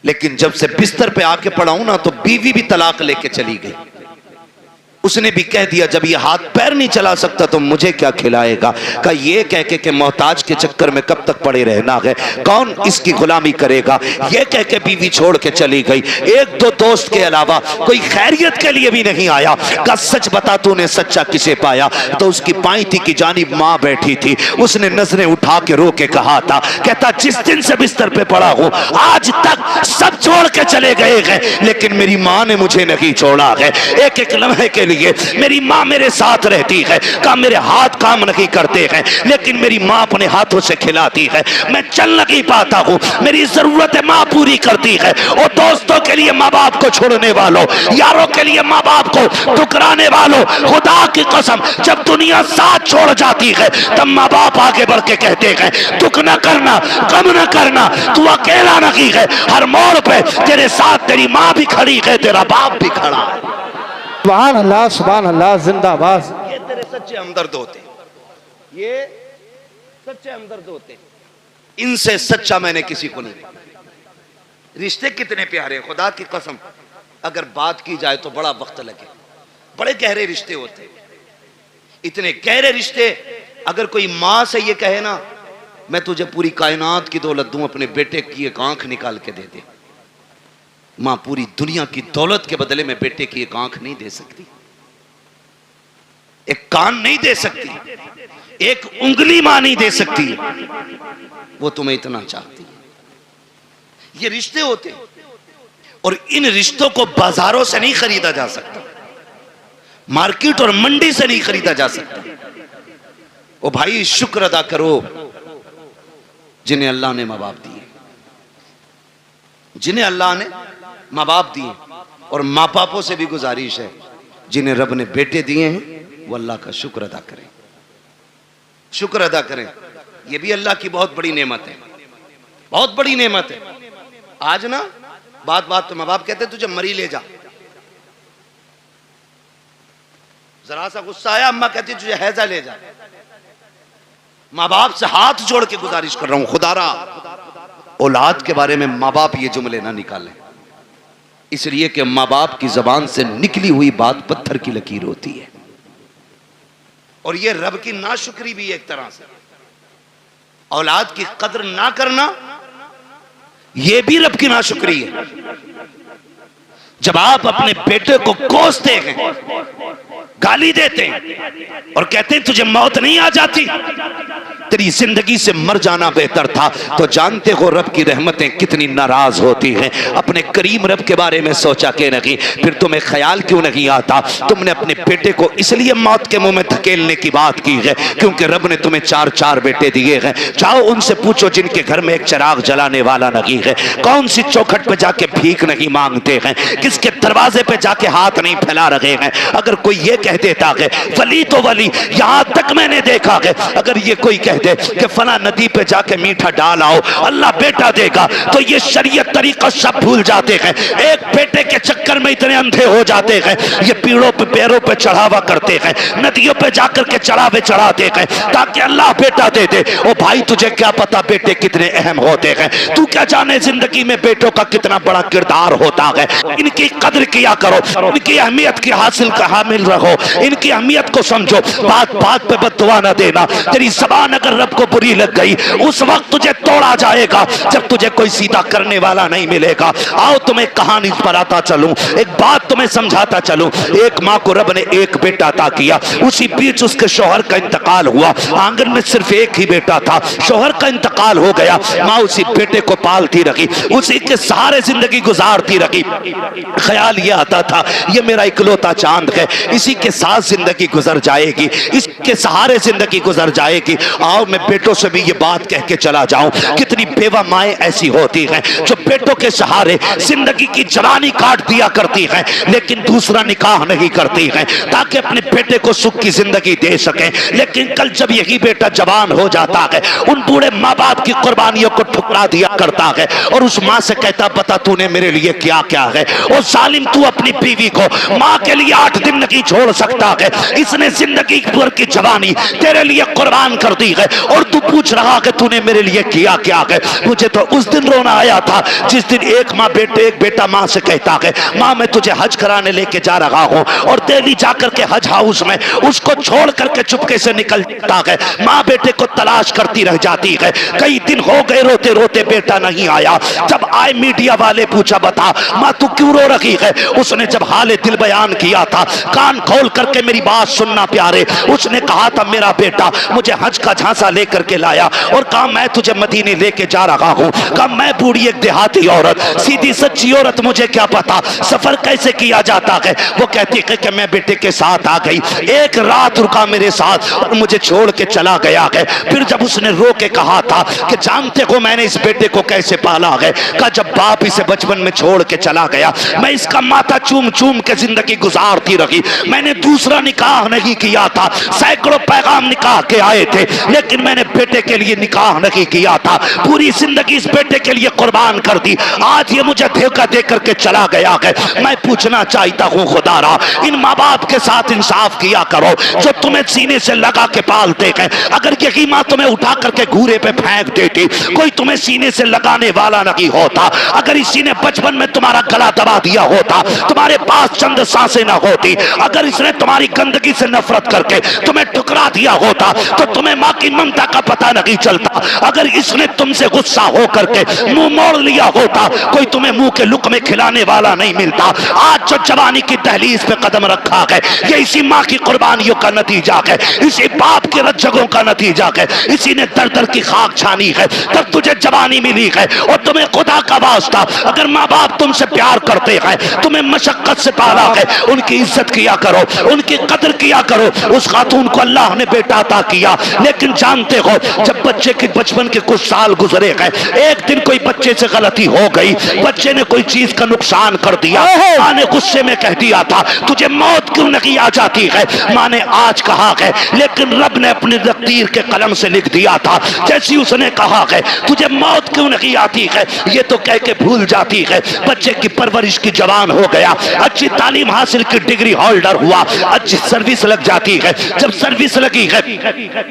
लेकिन जब से बिस्तर पे आके पड़ा हूं ना तो बीवी भी तलाक लेके चली गई। उसने भी कह दिया जब ये हाथ पैर नहीं चला सकता तो मुझे क्या खिलाएगा। का ये कह के मोहताज के चक्कर में कब तक पड़े रहना है, कौन इसकी गुलामी करेगा, ये कह के बीवी छोड़ के चली गई। एक दो दोस्त के अलावा कोई खैरियत के लिए भी नहीं आया। का सच बता तूने सच्चा किसे पाया? तो उसकी पाईती की जानिब माँ बैठी थी, उसने नजरें उठा के रो के कहा था, कहता जिस दिन से बिस्तर पे पड़ा हूं आज तक सब छोड़ के चले गए हैं, लेकिन मेरी माँ ने मुझे नहीं छोड़ा है। एक एक लम्हे के लिए मेरी माँ मेरे साथ रहती है। का मेरे हाथ काम नहीं करते हैं, लेकिन मेरी माँ अपने हाथों से खिलाती है। मैं चल नहीं पाता हूँ, मेरी जरूरतें माँ पूरी करती है। और दोस्तों के लिए माँ बाप को छोड़ने वालों, यारों के लिए माँ बाप को ठुकराने वालों, खुदा की कसम जब दुनिया साथ छोड़ जाती है तब माँ बाप आगे बढ़ के कहते हैं दुख न करना, गम न करना, तू अकेला नहीं है, हर मोड़ पे तेरे साथ तेरी माँ भी खड़ी है, तेरा बाप भी खड़ा है। सुभान अल्लाह, जिंदाबाद। ये तेरे सच्चे हमदर्द होते, ये सच्चे हमदर्द होते, इनसे सच्चा मैंने किसी को नहीं देखा। रिश्ते कितने प्यारे, खुदा की कसम अगर बात की जाए तो बड़ा वक्त लगे। बड़े गहरे रिश्ते होते, इतने गहरे रिश्ते। अगर कोई माँ से ये कहे ना मैं तुझे पूरी कायनात की दौलत दूं, अपने बेटे की एक आंख निकाल के दे दे, मां पूरी दुनिया की दौलत के बदले में बेटे की एक आंख नहीं दे सकती, एक कान नहीं दे सकती, एक उंगली मां नहीं दे सकती। वो तुम्हें इतना चाहती है। ये रिश्ते होते हैं, और इन रिश्तों को बाजारों से नहीं खरीदा जा सकता, मार्केट और मंडी से नहीं खरीदा जा सकता। ओ भाई शुक्र अदा करो जिन्हें अल्लाह ने मां बाप दिए, जिन्हें अल्लाह ने माँ बाप दिए। और माँ बापों से भी गुजारिश है जिन्हें रब ने बेटे दिए हैं वो अल्लाह का शुक्र अदा करें, शुक्र अदा करें। ये भी अल्लाह की बहुत बड़ी नेमत है, बहुत बड़ी नेमत है। आज ना बात बात तो माँ बाप कहते तुझे मरी ले जा, जरा सा गुस्सा आया अम्मा कहती तुझे हैजा ले जा। माँ बाप से हाथ जोड़ के गुजारिश कर रहा हूं, खुदारा औलाद के बारे में माँ बाप ये जुमले ना निकालें, इसलिए कि माँ बाप की जबान से निकली हुई बात पत्थर की लकीर होती है। और ये रब की नाशुक्री भी एक तरह से, औलाद की कदर ना करना ये भी रब की नाशुक्री है। जब आप अपने बेटे को कोसते हैं, गाली देते हैं और कहते हैं तुझे मौत नहीं आ जाती, तेरी जिंदगी से मर जाना बेहतर था, तो जानते हो रब की रहमतें कितनी नाराज होती हैं। अपने करीम रब के बारे में सोचा के नहीं, फिर तुम्हें ख्याल क्यों नहीं आता? तुमने अपने बेटे को इसलिए मौत के मुंह में धकेलने की बात की है क्योंकि रब ने तुम्हें 4-4 बेटे दिए हैं। जाओ उनसे पूछो जिनके घर में एक चिराग जलाने वाला नहीं है, कौन सी चौखट पे जाके भीख नहीं मांगते हैं, किसके दरवाजे पे जाके हाथ नहीं फैला रहे हैं। अगर कोई ये कह देता है वली तो वली, यहां तक मैंने देखा है अगर ये कोई कह दे कि फला नदी पे जाके मीठा डाल आओ अल्लाह बेटा देगा, तो ये शरीयत तरीका सब भूल जाते हैं। एक बेटे के चक्कर में इतने अंधे हो जाते हैं, ये पीड़ों पे पैरों पे चढ़ावा करते हैं, नदियों पे जाकर के चढ़ावे चढ़ाते हैं ताकि अल्लाह बेटा दे दे। ओ भाई तुझे क्या पता बेटे कितने अहम होते हैं? तू क्या जाने जिंदगी में बेटों का कितना बड़ा किरदार होता है। इनकी कदर किया करो, इनकी अहमियत की हामिल रहो, इनकी अहमियत को समझो। बात बात पे बददुआ न देना, तेरी ज़बान अगर अगर रब को बुरी लग गई, उस वक्त तुझे तोड़ा जाएगा जब तुझे कोई सीधा करने वाला नहीं मिलेगा। आओ तुम्हें कहानी पर आता चलूं, एक बात तुम्हें समझाता चलूं। एक माँ को रब ने एक बेटा अता किया, उसी बीच उसके शौहर का इंतकाल हुआ। आंगन में सिर्फ एक ही बेटा था, शौहर का इंतकाल हो गया। माँ उसी बेटे को पालती रही, उसी के सहारे जिंदगी गुजारती रही। ख्याल ये आता था ये मेरा इकलौता चांद है, इसी के साथ जिंदगी गुजर जाएगी, इसके सहारे जिंदगी गुजर जाएगी। आओ मैं बेटों से भी ये बात कह के चला जाऊं, कितनी बेवा माएं ऐसी होती हैं जो बेटों के सहारे जिंदगी की जवानी काट दिया करती हैं, लेकिन दूसरा निकाह नहीं करती हैं ताकि अपने बेटे को सुख की जिंदगी दे सकें। लेकिन कल जब यही बेटा जवान हो जाता है, उन बूढ़े माँ बाप की कुर्बानियों को ठुकरा दिया करता है और उस माँ से कहता बता तूने मेरे लिए क्या क्या है। और जालिम तू अपनी बीवी को माँ के लिए 8 दिन नहीं छोड़ सकता है, इसने जिंदगी भर की जवानी तेरे लिए कुर्बान कर दी है और तू पूछ रहा है तूने मेरे लिए किया क्या है। मुझे तो उस दिन रोना आया था जिस दिन एक बेटा माँ से कहता है माँ मैं तुझे हज कराने लेके जा रहा हूँ, और दिल्ली जाकर के हज हाउस में उसको छोड़ करके चुपके से निकलता है। माँ बेटे को तलाश करती रह जाती है, कई दिन हो गए रोते रोते बेटा नहीं आया। जब आए मीडिया वाले पूछा बता माँ तू क्यों रो रही है। उसने जब हाले दिल बयान किया था, कान खोल करके मेरी बात सुनना प्यारे, उसने कहा था मेरा बेटा मुझे हज का झांसा लेकर के लाया और कहा मैं तुझे मदीने लेके जा रहा हूँ। कहा मैं बूढ़ी एक देहाती औरत, सीधी सच्ची औरत, मुझे क्या पता सफर कैसे किया जाता है। वो कहती है कि मैं बेटे के साथ आ गई, एक रात रुका मेरे साथ और मुझे छोड़ के चला गया है। फिर जब उसने रो के कहा था कि जानते हो मैंने इस बेटे को कैसे पाला है, कहा जब बाप इसे बचपन में छोड़ के चला गया मैं इसका माथा चूम चूम के जिंदगी गुजारती रही। मैंने दूसरा निकाह नहीं किया था, सैकड़ों पैगाम निकाह के आए थे, लेकिन मैंने बेटे के लिए निकाह नहीं किया था, पूरी जिंदगी इस बेटे के लिए कुर्बान कर दी। आज ये मुझे धोखा दे करके चला गया है। मैं पूछना चाहता हूँ खुदारा इन माँ बाप के साथ इंसाफ किया करो जो तुम्हें सीने से लगा के पालते हैं। अगर यही माँ तुम्हें उठा करके घूरे पे फेंक देती, कोई तुम्हें सीने से लगाने वाला नहीं होता। अगर इसी ने बचपन में तुम्हारा गला दबा दिया होता, तुम्हारे पास चंद सांसें ना होती, अगर इसने तुम्हारी गंदगी से नफरत करके तुम्हें ठुकरा दिया होता तो तुम्हें माँ की ममता का पता नहीं चलता। अगर इसने तुमसे गुस्सा हो करके मुंह मोड़ लिया होता, कोई तुम्हें मुंह के लुक़मे खिलाने वाला नहीं मिलता। आज जो जवानी की दहलीज पे कदम रखा है ये इसी माँ की कुर्बानियों का नतीजा है, इसी बाप के रज्जगों का नतीजा है, इसी ने दर दर की खाक छानी है तब तुझे जवानी मिली है। और तुम्हें खुदा का वास्ता अगर माँ बाप तुमसे प्यार करते हैं, तुम्हें मशक्कत से पाला है, उनकी इज्जत किया करो, उनकी कदर किया करो। उस खातून को अल्लाह ने बेटा अता किया, लेकिन जानते हो जब बच्चे के बचपन के कुछ साल गुजरे हैं, एक दिन कोई बच्चे से गलती हो गई, बच्चे ने कोई चीज का नुकसान कर दिया, माँ ने गुस्से में कह दिया था तुझे मौत क्यों नहीं आ जाती है। माँ ने आज कहा है लेकिन रब ने अपनी तकदीर के कलम से लिख दिया था, जैसी उसने कहा है तुझे मौत क्यों नहीं आती है, ये तो कह के भूल जाती है। बच्चे की परवरिश की जवान हो गया, अच्छी तालीम हासिल की डिग्री होल्डर हुआ, अच्छी सर्विस लग जाती है। जब सर्विस लगी है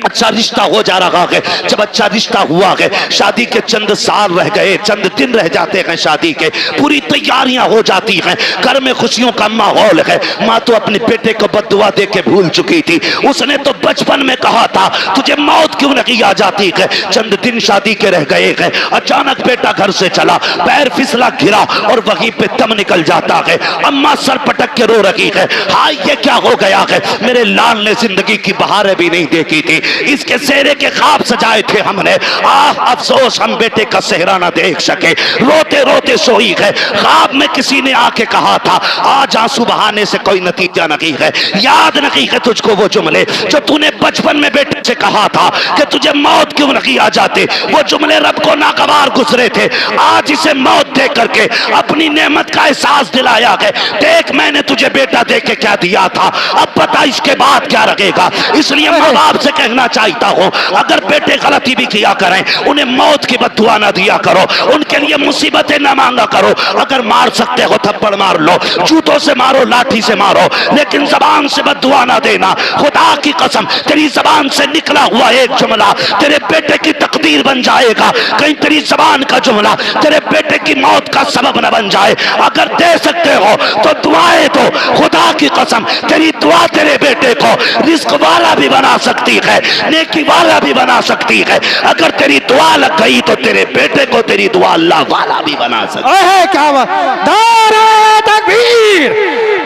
अच्छा रिश्ता हो जा रहा है, जब अच्छा रिश्ता हुआ है, शादी के चंद साल रह गए, चंद दिन रह जाते हैं शादी के, पूरी तैयारियां हो जाती हैं, घर में खुशियों का माहौल है। माँ तो अपने बेटे को बद्दुआ दे के भूल चुकी थी, उसने तो बचपन में कहा था तुझे मौत क्यों नहीं आ जाती है। चंद दिन शादी के रह गए हैं, अचानक बेटा घर से चला, पैर फिसला गिरा और वहीं पे दम निकल जाता है। अम्मा सर पटक के रो रही है, हाय ये क्या हो गया है, मेरे लाल ने जिंदगी की बहारें भी नहीं देखी थी, इसके सेहरे के ख्वाब सजाए थे हमने, आह अफसोस हम बेटे का सेहरा ना देख सके। रोते रोते सोई है, ख्वाब में किसी ने आके कहा था आज आंसू बहाने से कोई नतीजा नहीं है। याद नहीं है तुझको वो जुमले जो तूने बचपन में बेटे से कहा था कि तुझे मौत क्यों नहीं आ जाते, वो जुमले रब को नागवार गुजरे थे। आज इसे मौत दे करके अपनी नेमत का एहसास दिलाया है, देख मैंने तुझे बेटा दे के क्या दिया था, अब पता इसके बाद क्या रहेगा। इसलिए माँ बाप से कहना चाहता हूँ अगर बेटे गलती भी किया करें उन्हें मौत की बद्दुआ ना दिया करो, उनके लिए मुसीबतें ना मांगा करो। अगर मार सकते हो थप्पड़ मार लो, जूतों से मारो, लाठी से मारो, लेकिन जबान से बद्दुआ ना देना। खुदा की कसम तेरी जबान से निकला हुआ एक जुमला तेरे बेटे की तकदीर बन जाएगा, कहीं तेरी जबान का जुमला तेरे बेटे की मौत का सबब न बन जाए। अगर दे सकते हो तो दुआएं दो, खुदा की कसम कसम, तेरी दुआ तेरे बेटे को रिस्क वाला भी बना सकती है, नेकी वाला भी बना सकती है। अगर तेरी दुआ लग गई तो तेरे बेटे को तेरी दुआ अल्लाह वाला भी बना सकती है। ओहे क्या बात, नारे तकबीर,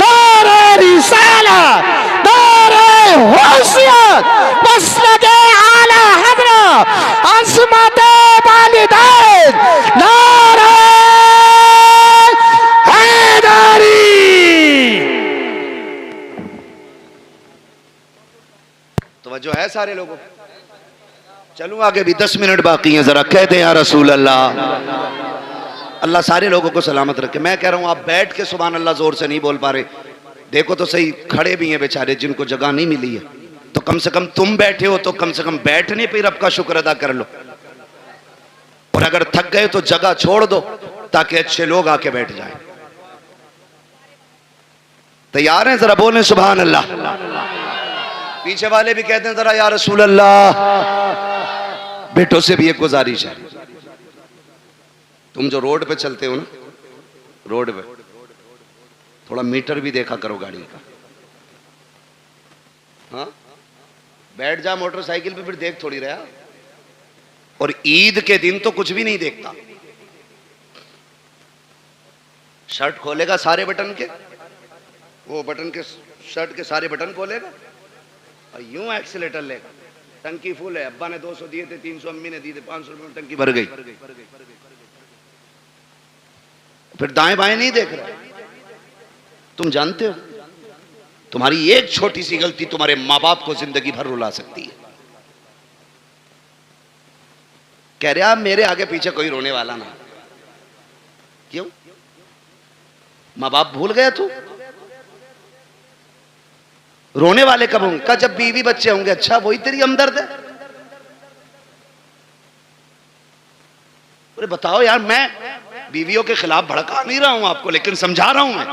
नारे रिसालत, नारे होशियत, मसलके आला हज़रत, अज़मत वालिदैन, नारे हैदरी। तवज्जो है सारे लोगों? चलूं आगे, भी 10 मिनट बाकी हैं, जरा कहते हैं या रसूल अल्लाह। अल्लाह सारे लोगों को सलामत रखे। मैं कह रहा हूं, आप बैठ के सुभान अल्लाह जोर से नहीं बोल पा रहे, देखो तो सही, खड़े भी हैं बेचारे जिनको जगह नहीं मिली है, तो कम से कम तुम बैठे हो तो कम से कम बैठने पे रब का शुक्र अदा कर लो, और अगर थक गए तो जगह छोड़ दो ताकि अच्छे लोग आके बैठ जाएं। तैयार हैं? जरा बोलें सुभान अल्लाह। पीछे वाले भी कहते हैं जरा या रसूल अल्लाह। बेटों से भी एक गुजारिश है, तुम जो रोड पे चलते हो ना, रोड पे थोड़ा मीटर भी देखा करो गाड़ी का। हाँ, बैठ जा मोटरसाइकिल पे, फिर देख थोड़ी रहा। और ईद के दिन तो कुछ भी नहीं देखता, शर्ट खोलेगा सारे बटन के, वो बटन के शर्ट के सारे बटन खोलेगा और यूं एक्सीलेटर लेगा, टंकी फुल है, अब्बा ने 200 दिए थे, 300 अम्मी ने दिए थे, 500 रुपए में टंकी भर गई, फिर दाएं बाएं नहीं देख रहा। तुम जानते हो तुम्हारी एक छोटी सी गलती तुम्हारे माँ बाप को जिंदगी भर रुला सकती है। कह रहे आप मेरे आगे पीछे कोई रोने वाला ना। क्यों? माँ बाप भूल गया तू? रोने वाले कब होंगे? का जब बीवी बच्चे होंगे। अच्छा, वही तेरी हमदर्द है? अरे बताओ यार, मैं बीवियों के खिलाफ भड़का नहीं रहा हूं आपको, लेकिन समझा रहा हूं, मैं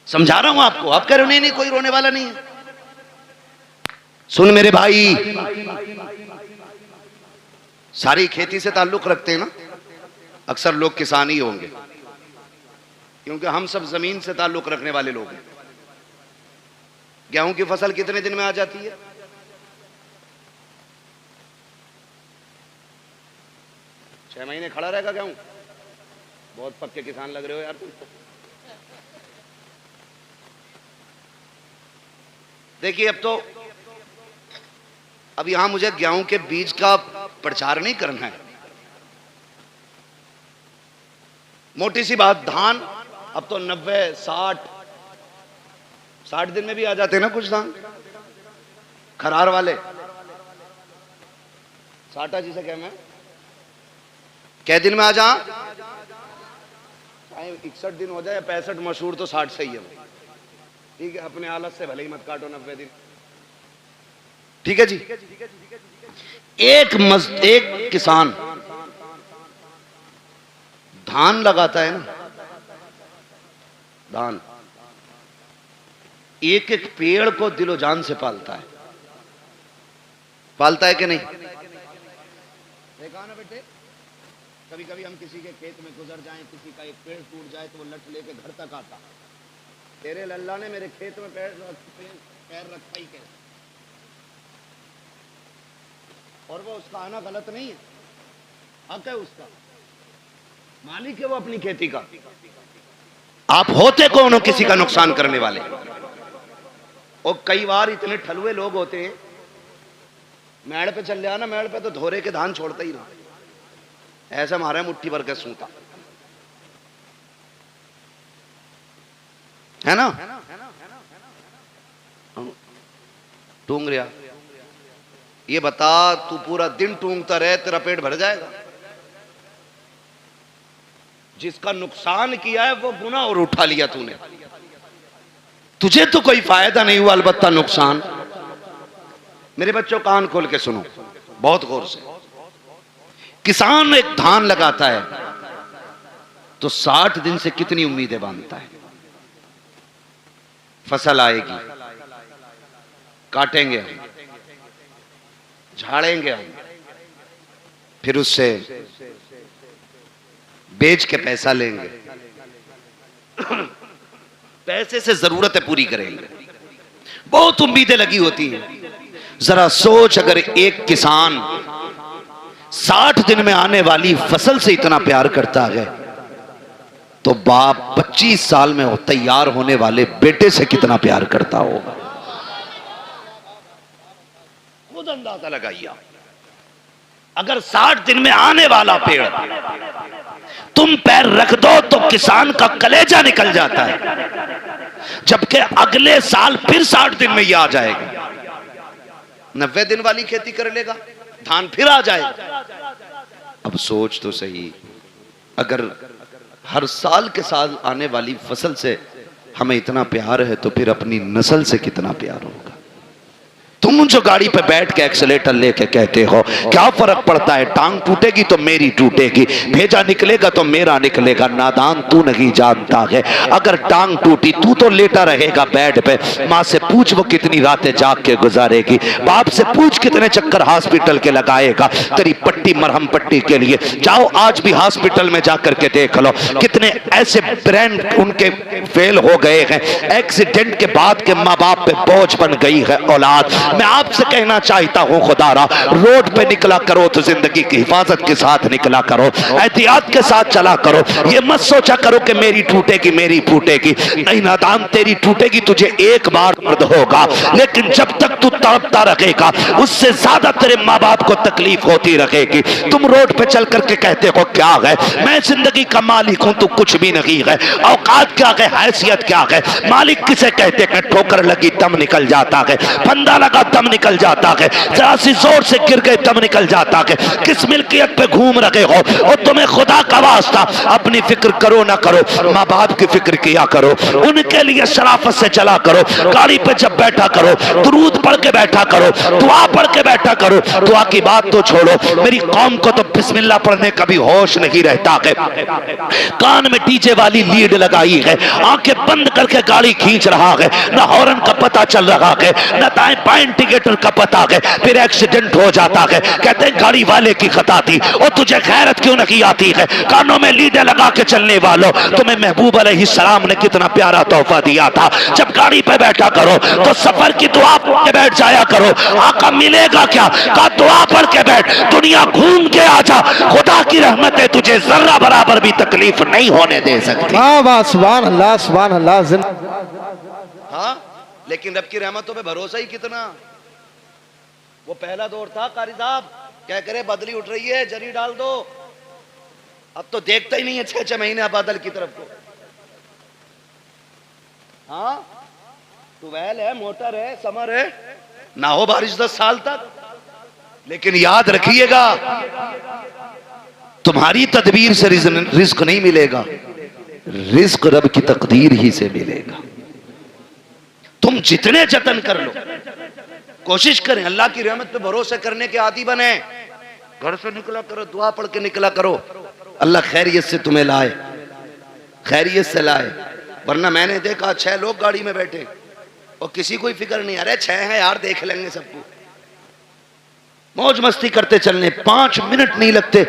समझा रहा हूं आपको। आप कह रहे हो नहीं नहीं कोई रोने वाला नहीं है। सुन मेरे भाई, सारी खेती से ताल्लुक रखते हैं ना, अक्सर लोग किसान ही होंगे, क्योंकि हम सब जमीन से ताल्लुक रखने वाले लोग हैं। गेहूं की फसल कितने दिन में आ जाती है? 6 महीने खड़ा रहेगा गेहूं। बहुत पक्के किसान लग रहे हो यार तुम। देखिए, अब यहां मुझे गेहूं के बीज का प्रचार नहीं करना है। मोटी सी बात, धान अब तो 90, 60 दिन में भी आ जाते हैं ना कुछ धान, खरार वाले। साटा जिसे कह, मैं कै दिन में आ जा, 61 दिन हो जाए या 65, मशहूर तो 60 सही है। ठीक है, अपने हालत से भले ही मत काटो 90 दिन। ठीक है जी। एक किसान धान लगाता है ना, धान, एक एक पेड़ को दिलो जान से पालता है। पालता है कि नहीं? देखा ना बेटे, कभी कभी हम किसी के खेत में गुजर जाएं, किसी का एक पेड़ टूट जाए तो वो लट लेके घर तक आता। तेरे लल्ला ने मेरे खेत में पैर रखा ही कैसे? और वो उसका आना गलत नहीं है, हक है उसका, मालिक है वो अपनी खेती का। आप होते कौन हो किसी का नुकसान करने वाले? और कई बार इतने ठलुए लोग होते हैं, मेड़ पे चल जाना, मेड़ पे तो धोरे के धान छोड़ता ही ना, ऐसा मारा मुट्ठी भर के सूता है ना, टूंग रहा। ये बता, तू पूरा दिन टूंगता रहे, तेरा पेट भर जाएगा? जिसका नुकसान किया है वो गुनाह और उठा लिया तूने, तुझे तो कोई फायदा नहीं हुआ, अलबत्ता नुकसान। मेरे बच्चों, कान खोल के सुनो बहुत गौर से। किसान एक धान लगाता है तो 60 दिन से कितनी उम्मीदें बांधता है। फसल आएगी, काटेंगे हम, झाड़ेंगे हम, फिर उससे बेच के पैसा लेंगे, पैसे से जरूरतें पूरी करेंगे, बहुत उम्मीदें लगी होती हैं। जरा सोच, अगर एक किसान 60 दिन में आने वाली फसल से इतना प्यार करता है तो बाप 25 साल में तैयार होने वाले बेटे से कितना प्यार करता होगा। खुद अंदाजा लगाइए। अगर 60 दिन में आने वाला पेड़ तुम पैर रख दो तो किसान का कलेजा निकल जाता है, जबकि अगले साल फिर 60 दिन में ये आ जाएगा। 90 दिन वाली खेती कर लेगा, धान फिर आ जाएगा। अब सोच तो सही, अगर हर साल के साल आने वाली फसल से हमें इतना प्यार है तो फिर अपनी नस्ल से कितना प्यार होगा। तुम जो गाड़ी पे बैठ के एक्सीलेटर लेके कहते हो क्या फर्क पड़ता है, टांग टूटेगी तो मेरी टूटेगी, भेजा निकलेगा तो मेरा निकलेगा। नादान तू नहीं जानता है, अगर टांग टूटी तू तो लेटा रहेगा बेड पे। माँ से पूछ वो कितनी रातें जाग के गुजारेगी, बाप से पूछ कितने चक्कर हॉस्पिटल के लगाएगा तेरी पट्टी मरहम पट्टी के लिए। जाओ आज भी हॉस्पिटल में जाकर के देख लो कितने ऐसे ब्रेन उनके फेल हो गए हैं, एक्सीडेंट के बाद के माँ बाप पे बोझ बन गई है औलाद। मैं आपसे कहना चाहता हूं खुदारा, रोड पे निकला करो तो जिंदगी की हिफाजत के साथ निकला करो, एहतियात के साथ चला करो। ये मत सोचा करो कि मेरी टूटेगी मेरी फूटेगी, नहीं नादान, तेरी टूटेगी तुझे एक बार दर्द होगा, लेकिन जब तक तू तड़पता रहेगा उससे ज्यादा तेरे माँ बाप को तकलीफ होती रहेगी। तुम रोड पे चल करके कहते हो क्या है, मैं जिंदगी का मालिक हूं, तू कुछ भी नहीं है। औकात क्या है, हैसियत क्या है, मालिक किसे कहते हैं। ठोकर लगी दम निकल जाता है, फंदा लगा दम निकल जाता है, जरा सी जोर से गिर गए दम निकल जाता है। किस मिल्कियत पे घूम रहे हो और तुम्हें खुदा का वास्ता अपनी फिक्र करो ना करो, माँ बाप की फिक्र किया करो, उनके लिए शराफत से चला करो। गाड़ी पे जब बैठा करो दुरूद पढ़ के बैठा करो, दुआ पढ़ के बैठा करो। दुआ की बात तो छोड़ो, मेरी कौम को तो बिस्मिल्लाह पढ़ने का भी होश नहीं रहता है। कान में डीजे वाली लीड लगाई है, आंखें बंद करके गाड़ी खींच रहा है, ना हॉर्न का पता चल रहा है, ना दाएं बाएं इंडिकेटर का पता है, फिर एक्सीडेंट हो जाता है। कहते हैं गाड़ी वाले की खता थी, और तुझे खैरत क्यों नहीं आती है। कानों में लीडे लगा के चलने वालों, तुम्हें महबूब अलैहिस्सलाम ने कितना प्यारा तोहफा दिया था। जब गाड़ी पे बैठा करो तो सफर की दुआ पढ़ के बैठ जाया करो। आका मिलेगा क्या, का दुआ पढ़ के बैठ, दुनिया घूम के आ जा, खुदा की रहमतें तुझे जर्रा बराबर भी तकलीफ नहीं होने दे सकती। वाह वाह, सुभान अल्लाह सुभान अल्लाह। हाँ, लेकिन रब की रहमतों पे भरोसा ही कितना। वो पहला दौर था, कारी साहब क्या करे, बदली उठ रही है जरी डाल दो, अब तो देखता ही नहीं है 6-6 महीने बादल की तरफ को। हाँ, ट्यूबवेल है, मोटर है, समर है, ना हो बारिश 10 साल तक। लेकिन याद रखिएगा तुम्हारी तदबीर से रिज्क नहीं मिलेगा, रिज्क रब की तकदीर ही से मिलेगा। तुम जितने जतन कर लो, कोशिश करें अल्लाह की रहमत पे भरोसा करने के आदी बने। घर से निकला करो, दुआ पढ़ के निकला करो, अल्लाह खैरियत से तुम्हें लाए, खैरियत से लाए। वरना मैंने देखा 6 लोग गाड़ी में बैठे और किसी को फिक्र नहीं, अरे 6 हैं यार देख लेंगे सबको, मौज मस्ती करते चलने 5 मिनट नहीं लगते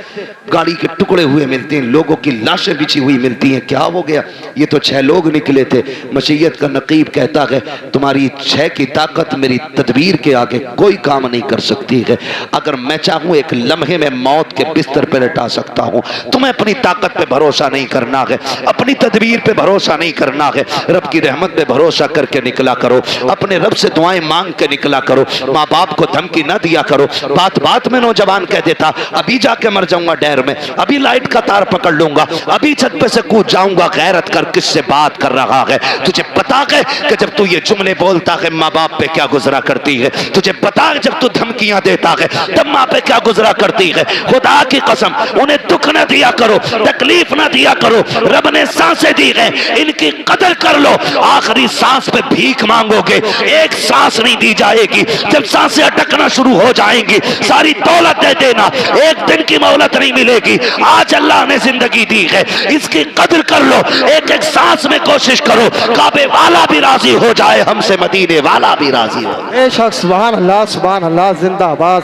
गाड़ी के टुकड़े हुए मिलते हैं, लोगों की लाशें बिछी हुई मिलती हैं। क्या हो गया, ये तो 6 लोग निकले थे। मशीयत का नकीब कहता है तुम्हारी 6 की ताकत मेरी तदबीर के आगे कोई काम नहीं कर सकती है। अगर मैं चाहूं एक लम्हे में मौत के बिस्तर पर लटा सकता हूं। तुम्हें अपनी ताकत पे भरोसा नहीं करना है, अपनी तदबीर पे भरोसा नहीं करना है, रब की रहमत पे भरोसा करके निकला करो, अपने रब से दुआएं मांग के निकला करो, माँ बाप को धमकी ना दिया करो। बात बात में नौजवान कह देता अभी जाके मर जाऊंगा डैर में, अभी लाइट का तार पकड़ लूंगा, अभी छत पे से कूद जाऊंगा। गैरत कर किससे बात कर रहा है, तुझे पता है कि जब तू ये जुमले बोलता है माँ बाप पे क्या गुजरा करती है, तुझे पता है जब तू धमकियां देता है तब माँ पे क्या गुजरा करती है। खुदा की कसम उन्हें दुख न दिया करो, तकलीफ न दिया करो। रब ने सांसें दी है, इनकी कदर कर लो। आखिरी सांस पे भीख मांगोगे, एक सांस नहीं दी जाएगी। जब सांसें अटकना शुरू हो जाएंगी सारी दौलत दे देना, एक दिन की मोहलत नहीं मिलेगी। आज अल्लाह ने जिंदगी दी है, इसकी कदर कर लो, एक एक सांस में कोशिश करो। काबे वाला भी राजी हो जाए हमसे, मदीने वाला भी राजी हो। बेशक, सुभान अल्लाह सुभान अल्लाह, जिंदाबाद जिंदाबाद।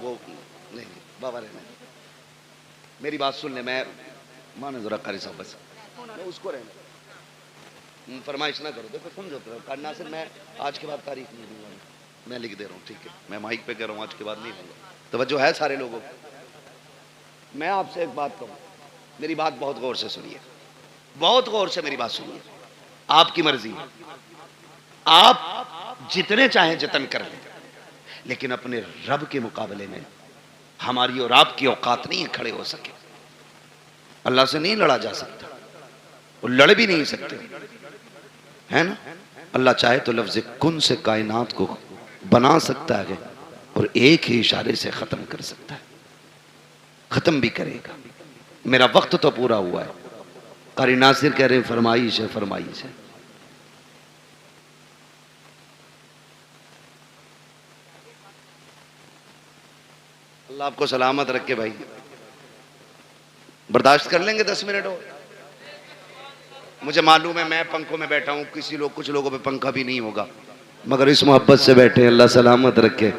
वो नहीं बाबा रहने, मेरी बात सुन ले, मैं माने जरा कारी साहब, बस उसको रहने फरमाइश ना करो, देखो समझो नासिर, मैं आज के बाद तारीख नहीं दूंगा, मैं लिख दे रहा हूँ, ठीक है, मैं माइक पे कह रहा हूँ आज के बाद नहीं दूंगा। तवज्जो है सारे लोगों को? मैं आपसे एक बात कहूँ, मेरी बात बहुत गौर से सुनिए, बहुत गौर से मेरी बात सुनिए। आपकी मर्जी, आप जितने चाहें जतन कर लें, लेकिन अपने रब के मुकाबले में हमारी और आपकी औकात नहीं है खड़े हो सके। अल्लाह से नहीं लड़ा जा सकता, वो लड़ भी नहीं सकते, है ना। अल्लाह चाहे तो लफ्ज़ कुन से कायनात को बना सकता है और एक ही इशारे से खत्म कर सकता है, खत्म भी करेगा। मेरा वक्त तो पूरा हुआ है। कारी नासिर कह रहे हैं फरमाइश है, फरमाइश है। अल्लाह आपको सलामत रखे भाई, बर्दाश्त कर लेंगे 10 मिनट और। मुझे मालूम है मैं पंखों में बैठा हूं, कुछ लोगों पे पंखा भी नहीं होगा, मगर इस मोहब्बत से बैठे, अल्लाह सलामत रखे,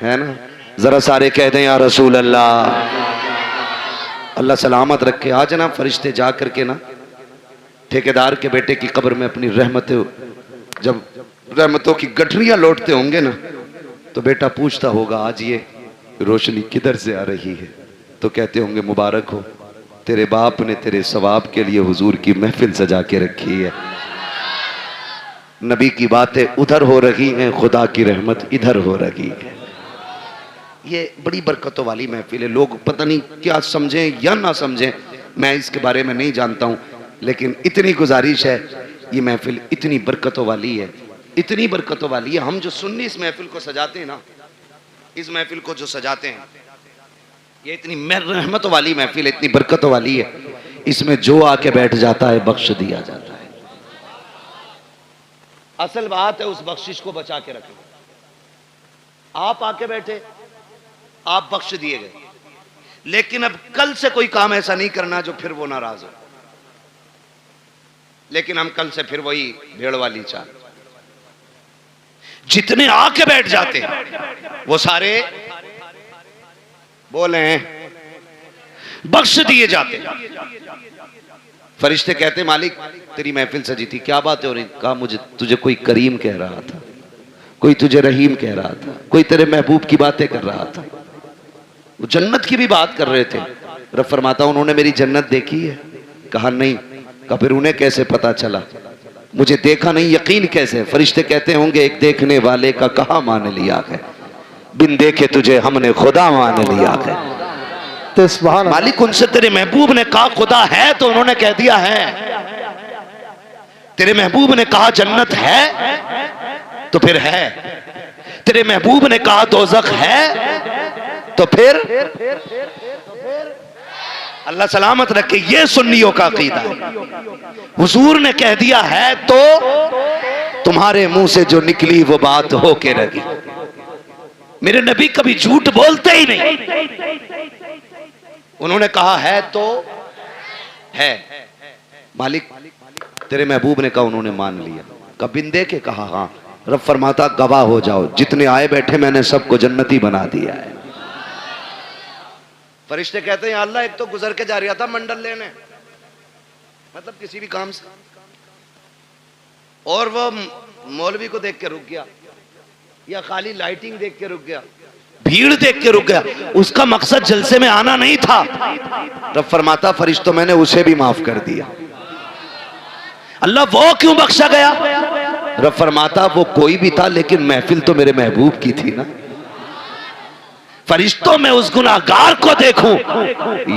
है ना। जरा सारे कह दें या रसूल अल्लाह, अल्लाह सलामत रखे। आज ना फरिश्ते जा करके ना ठेकेदार के बेटे की कब्र में अपनी जब रहमतों की गठरियां लौटते होंगे ना, तो बेटा पूछता होगा आज ये रोशनी किधर से आ रही है, तो कहते होंगे मुबारक हो, तेरे बाप ने तेरे सवाब के लिए हुजूर की महफिल सजा के रखी है। नबी की बातें उधर हो रही हैं, खुदा की रहमत इधर हो रही है। ये बड़ी बरकतों वाली महफिल है। लोग पता नहीं क्या समझें या ना समझें, मैं इसके बारे में नहीं जानता हूं, लेकिन इतनी गुजारिश है, ये महफिल इतनी बरकतों वाली है, इतनी बरकतों वाली है। हम जो सुन्नी इस महफिल को सजाते हैं ना, इस महफिल को जो सजाते हैं, ये इतनी रहमतों वाली महफिल, इतनी बरकतों वाली है, इसमें जो आके बैठ जाता है बख्श दिया जाता है। असल बात है उस बख्शिश को बचा के रखें। आप आके बैठे, आप बख्श दिए गए, लेकिन अब कल से कोई काम ऐसा नहीं करना जो फिर वो नाराज हो। लेकिन हम कल से फिर वही भेड़ वाली चाल, जितने आके बैठ जाते हैं वो सारे बोले बख्श दिए जाते। फरिश्ते कहते मालिक तेरी महफिल सजी थी, क्या बात है हो रही? कहा मुझे तुझे कोई करीम कह रहा था, कोई तुझे रहीम कह रहा था, कोई तेरे महबूब की बातें कर रहा था। वो जन्नत की भी बात कर रहे थे। रब फरमाता उन्होंने मेरी जन्नत देखी है? कहा नहीं। कहा फिर उन्हें कैसे पता चला? मुझे देखा नहीं, यकीन कैसे? फरिश्ते कहते होंगे एक देखने वाले का कहा मान लिया है, बिन देखे तुझे हमने खुदा मान लिया है। तो सुभान मालिक उनसे तेरे महबूब ने कहा खुदा है, तो उन्होंने कह दिया है। तेरे महबूब ने कहा जन्नत है, तो फिर है। तेरे महबूब ने कहा दोज़ख है, तो फिर अल्लाह सलामत रखे। ये सुन्नियों का अकीदा है। हुजूर ने कह दिया है तो तुम्हारे मुंह से जो निकली वो बात हो के रही। मेरे नबी कभी झूठ बोलते ही नहीं। उन्होंने कहा है तो है। मालिक तेरे महबूब ने कहा, उन्होंने मान लिया। कबिन दे के कहा हाँ। रब फरमाता गवाह हो जाओ, जितने आए बैठे मैंने सबको जन्नती बना दिया है। फरिश्ते कहते हैं अल्लाह एक तो गुजर के जा रहा था मंडल लेने, मतलब किसी भी काम से, और वो मौलवी को देख के रुक गया, या खाली लाइटिंग देख के रुक गया, भीड़ देख के रुक गया, उसका मकसद जलसे में आना नहीं था। रब फरमाता फरिश्तों मैंने उसे भी माफ कर दिया। अल्लाह वो क्यों बख्शा गया? रब फरमाता वो कोई भी था, लेकिन महफिल तो मेरे महबूब की थी ना। फरिश्तों में उस गुनाहगार को देखूं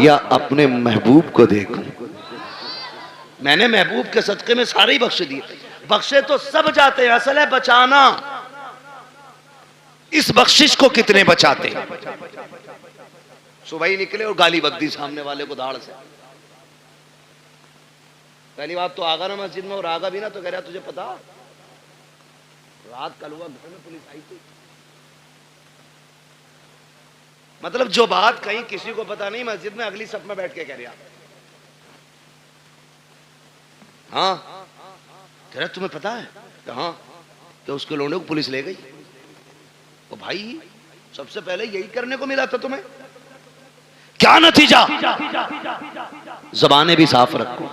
या अपने महबूब को देखूं? मैंने महबूब के सदके में सारे ही बख्श दिए। बख्शे तो सब जाते हैं, असल है बचाना। इस बख्शिश को कितने बचाते? सुबह ही निकले और गाली बक दी सामने वाले को दाढ़ से। पहली बात तो आगा ना मस्जिद में, और आगा भी ना तो कह रहा तुझे पता रात कल हुआ घर में पुलिस आई थी। मतलब जो बात कहीं किसी को पता नहीं, मस्जिद में अगली सफ में बैठ के कह रहा। हाँ कह रहा तुम्हें पता है? हाँ तो उसके लोंडे को पुलिस ले गई। तो भाई सबसे पहले यही करने को मिला था तुम्हें, क्या नतीजा? जबानें भी साफ रखो,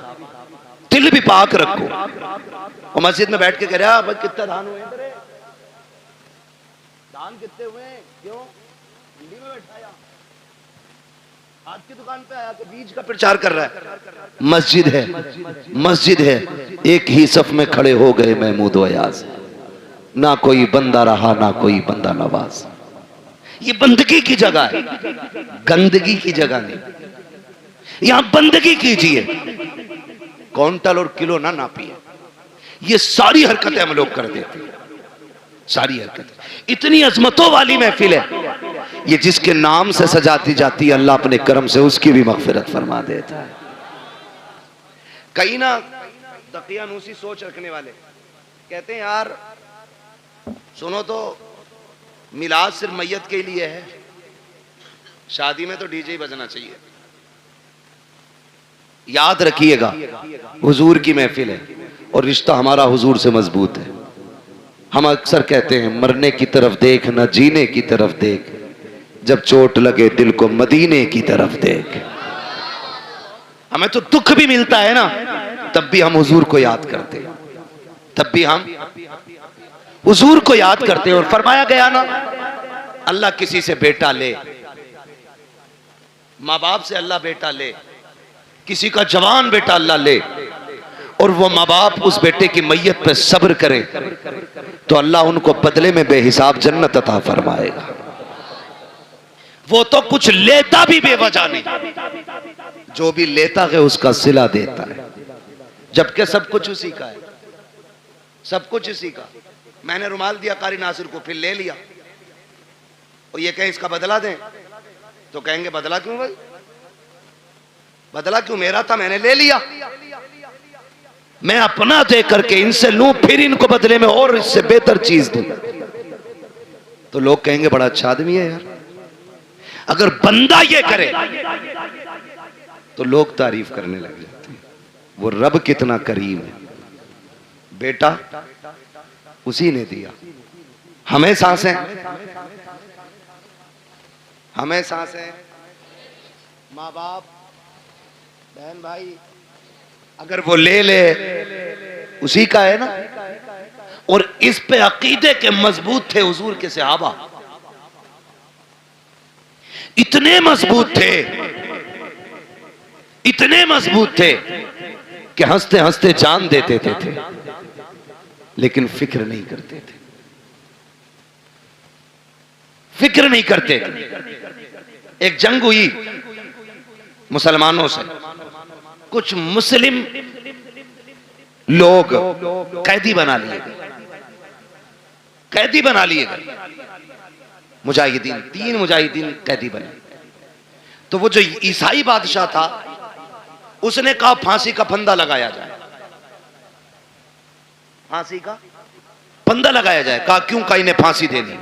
दिल भी पाक रखो। और मस्जिद में बैठ के कह रहा भाई कितना दान हुए, दान कितने हुए, क्यों दिल्ली में बैठाया, आज की दुकान पे आया कि बीज का प्रचार कर रहा है। मस्जिद है, मस्जिद है, एक ही सफ में खड़े हो गए महमूद अयाज, ना कोई बंदा रहा ना कोई बंदा नवाज। ये बंदगी की जगह है, गंदगी की जगह नहीं। यहां बंदगी कीजिए, क्विंटल और किलो ना नापिए। ये सारी हरकतें हम लोग कर देते हैं, सारी हरकतें। इतनी अजमतों वाली महफिल है ये, जिसके नाम से सजाती जाती है अल्लाह अपने करम से उसकी भी मगफिरत फरमा देता है। कई ना दकियानूसी सोच रखने वाले कहते हैं यार सुनो तो, मिलाद सिर्फ मैयत के लिए है, शादी में तो डीजे ही बजना चाहिए। याद रखिएगा हुजूर की महफिल है और रिश्ता हमारा हुजूर से मजबूत है। हम अक्सर कहते हैं मरने की तरफ देख न जीने की तरफ देख, जब चोट लगे दिल को मदीने की तरफ देख। हमें तो दुख भी मिलता है ना, तब भी हम हुजूर को याद करते हैं, तब भी हम हुजूर को याद करते हैं। और फरमाया गया ना, अल्लाह किसी से बेटा ले, माँ बाप से अल्लाह बेटा ले, किसी का जवान बेटा अल्लाह ले, और वो माँ बाप उस बेटे की मैयत पे सब्र करे तो अल्लाह उनको बदले में बेहिसाब जन्नत अता फरमाएगा। वो तो कुछ लेता भी बेवजह नहीं, जो भी लेता है उसका सिला देता है, जबकि सब कुछ उसी का है, सब कुछ उसी का। मैंने रुमाल दिया कारी नासिर को, फिर ले लिया, और ये कहें इसका बदला दें तो कहेंगे बदला क्यों भाई, बदला क्यों, मेरा था मैंने ले लिया। मैं अपना दे करके इनसे लूं, फिर इनको बदले में और इससे बेहतर चीज दूं, तो लोग कहेंगे बड़ा अच्छा आदमी है यार। अगर बंदा ये करे तो लोग तारीफ करने लग जाते हैं, वो रब कितना करीम है, बेटा उसी ने दिया। हमें सांसें, हमें सांसें, माँ बाप बहन भाई, अगर वो ले ले उसी का है ना। और इस पे अकीदे के मजबूत थे हुजूर के सहाबा, इतने मजबूत थे, इतने मजबूत थे कि हंसते हंसते जान देते थे, लेकिन फिक्र नहीं करते थे, फिक्र नहीं करते थे। एक जंग हुई मुसलमानों से, कुछ मुस्लिम लोग कैदी बना लिए गए, कैदी बना लिए गए मुजाहिदीन, 3 मुजाहिदीन कैदी बने। तो वो जो ईसाई बादशाह था उसने कहा फांसी का फंदा लगाया जाए, फांसी का फंदा लगाया जाए। कहा क्यों, कहा इन्हें फांसी देनी।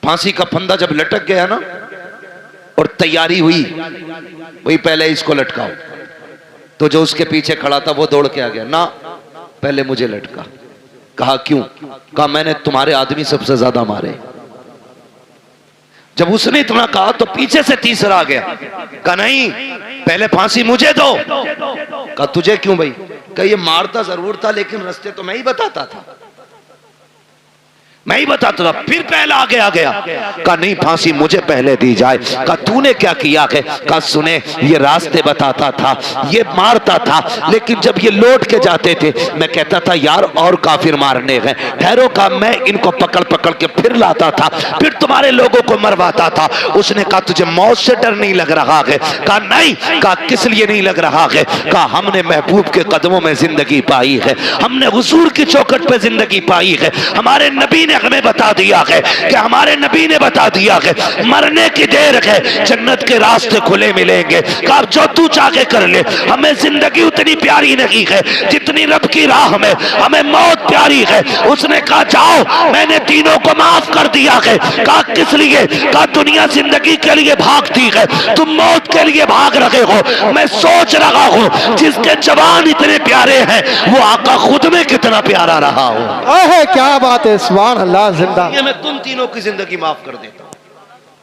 फांसी का फंदा जब लटक गया ना और तैयारी हुई, वही पहले इसको लटकाओ, तो जो उसके पीछे खड़ा था वो दौड़ के आ गया, ना पहले मुझे लटका। कहा क्यों, कहा मैंने तुम्हारे आदमी सबसे ज्यादा मारे। जब उसने इतना कहा तो पीछे से तीसरा आ गया, कहा नहीं पहले फांसी मुझे दो। कहा तुझे क्यों भाई, कहा ये मारता जरूर था लेकिन रास्ते तो मैं ही बताता था, मैं ही बताता था। फिर पहला आगे आ गया, कहा नहीं फांसी मुझे पहले दी जाए। कहा तूने क्या किया है, कहा सुने ये रास्ते बताता था, ये मारता था, लेकिन जब ये लौट के जाते थे मैं कहता था यार और काफिर मारने गए, ठहरो। कहा मैं इनको पकड़ पकड़ के फिर लाता था, फिर तुम्हारे लोगों को मरवाता था। उसने कहा तुझे मौत से डर नहीं लग रहा है, कहा नहीं। कहा किस लिए नहीं लग रहा है, कहा हमने महबूब के कदमों में जिंदगी पाई है, हमने हुजूर की चौखट पे जिंदगी पाई है, हमारे नबी ने हमें बता दिया है कि हमारे नबी ने बता दिया है मरने की देर है, जन्नत के रास्ते खुले मिलेंगे। कहा जो तू चाहे कर ले, हमें जिंदगी उतनी प्यारी नहीं है जितनी रब की राह में हमें मौत प्यारी है। उसने कहा जाओ मैंने तीनों को माफ कर दिया है। कहा किस लिए, कहा दुनिया जिंदगी के लिए भागती है, तुम मौत के लिए भाग रहे हो। मैं सोच रहा हूं जिसके जवान इतने प्यारे हैं वो आका खुद में कितना प्यारा रहा हो। क्या बात है, सुभान अल्लाह, जिंदा। ये मैं तुम तीनों की जिंदगी माफ कर देता हूं।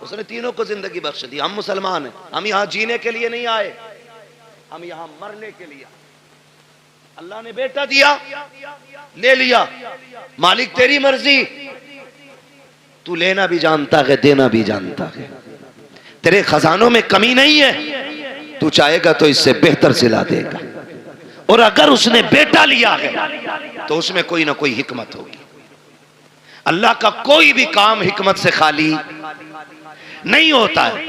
उसने तीनों को जिंदगी बख्श दी। हम मुसलमान हैं, हम यहां जीने के लिए नहीं आए, हम यहां मरने के लिए। अल्लाह ने बेटा दिया, ले लिया, मालिक तेरी मर्जी, तू लेना भी जानता है, देना भी जानता है, तेरे खजानों में कमी नहीं है, तू चाहेगा तो इससे बेहतर सिला देगा। और अगर उसने बेटा लिया है तो उसमें कोई ना कोई हिकमत होगी। अल्लाह का कोई भी काम हिकमत से खाली नहीं होता है।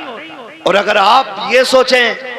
और अगर आप ये सोचें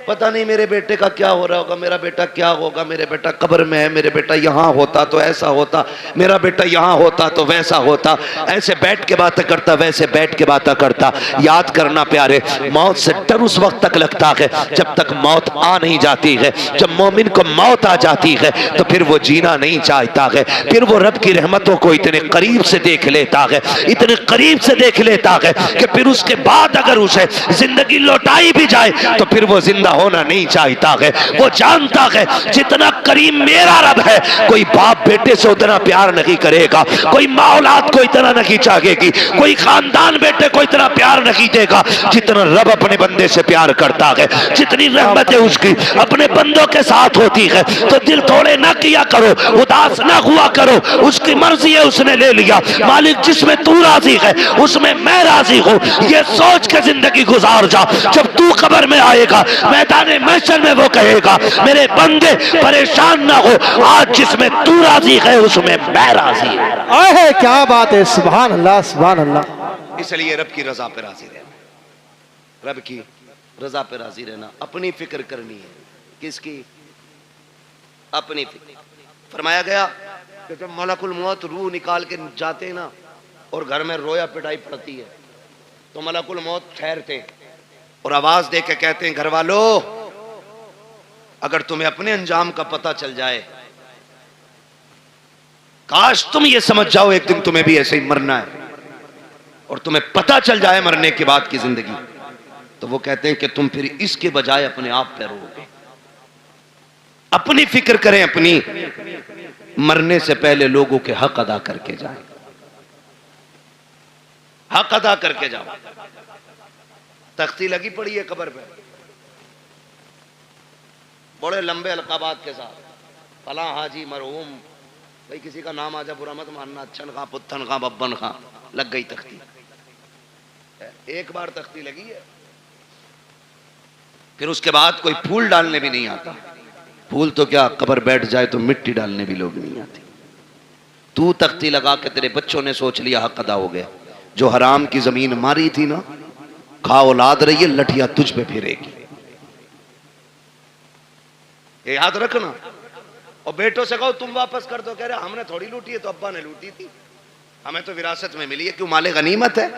पता नहीं मेरे बेटे का क्या हो रहा होगा, मेरा बेटा क्या होगा, मेरे बेटा कब्र में है, मेरे बेटा यहाँ होता तो ऐसा होता, मेरा बेटा यहाँ होता तो वैसा होता, ऐसे बैठ के बातें करता, वैसे बैठ के बातें करता, याद करना प्यारे, मौत से डर उस वक्त तक लगता है जब तक मौत आ नहीं जाती है। जब मोमिन को मौत आ जाती है तो फिर वो जीना नहीं चाहता है, फिर वो रब की रहमतों को इतने करीब से देख लेता है, इतने करीब से देख लेता है कि फिर उसके बाद अगर उसे जिंदगी लौटाई भी जाए तो फिर वो जिंदा होना नहीं चाहता है। वो जानता है जितना करीम मेरा रब है, कोई बाप बेटे से उतना प्यार नहीं करेगा, कोई माँ औलाद को इतना नहीं चाहेगी, कोई खानदान बेटे को इतना प्यार नहीं देगा जितना रब अपने बंदे से प्यार करता है। जितनी रहमतें उसकी अपने बंदों के साथ होती है तो दिल थोड़े ना किया करो, उदास ना हुआ करो, उसकी मर्जी है, उसने ले लिया, मालिक जिसमें तू राजी है उसमें मैं राजी हूं, ये सोच के जिंदगी गुजार जा। जब तू कब्र में आएगा मैदान महशर में वो कहेगा मेरे बंदे परेशान ना हो, आज जिसमें तू राजी है उसमें मैं राजी हूं। अरे क्या बात है, सुभान अल्लाह सुभान अल्लाह। इसलिए रब की रजा पे राजी रहना, रब की रजा पे राजी रहना, अपनी फिक्र करनी है। किसकी? अपनी फिक्र। फरमाया गया कि जब मलकुल मौत रूह निकाल के जाते ना और घर में रोया पिटाई पड़ती है तो मलकुल मौत ठहरते और आवाज दे के कहते हैं घर वालों, अगर तुम्हें अपने अंजाम का पता चल जाए, काश तुम ये समझ जाओ एक दिन तुम्हें भी ऐसे ही मरना है और तुम्हें पता चल जाए मरने के बाद की जिंदगी, तो वो कहते हैं कि तुम फिर इसके बजाय अपने आप पे रोगे। अपनी फिक्र करें, अपनी मरने से पहले लोगों के हक अदा करके जाए, हक अदा करके जाओ। तख्ती लगी पड़ी है कब्र पे बड़े लंबे अलकाबात के साथ, फला हाजी मरहूम, भाई किसी का नाम आजा बुरा मत मानना, अच्छन खां पुत्थन खां बब्बन खां, लग गई तख्ती। एक बार तख्ती लगी है फिर उसके बाद कोई फूल डालने भी नहीं आता। फूल तो क्या, कब्र बैठ जाए तो मिट्टी डालने भी लोग नहीं आते। तू तख्ती लगा के तेरे बच्चों ने सोच लिया हक अदा हो गया। जो हराम की जमीन मारी थी ना, खा औलाद रही है, लठिया तुझ पे फिरेगी, ये याद रखना। और बेटों से कहो तुम वापस कर दो, कह रहे हमने थोड़ी लूटी है, तो अब्बा ने लूटी थी, हमें तो विरासत में मिली है। क्यों? माले गनीमत है,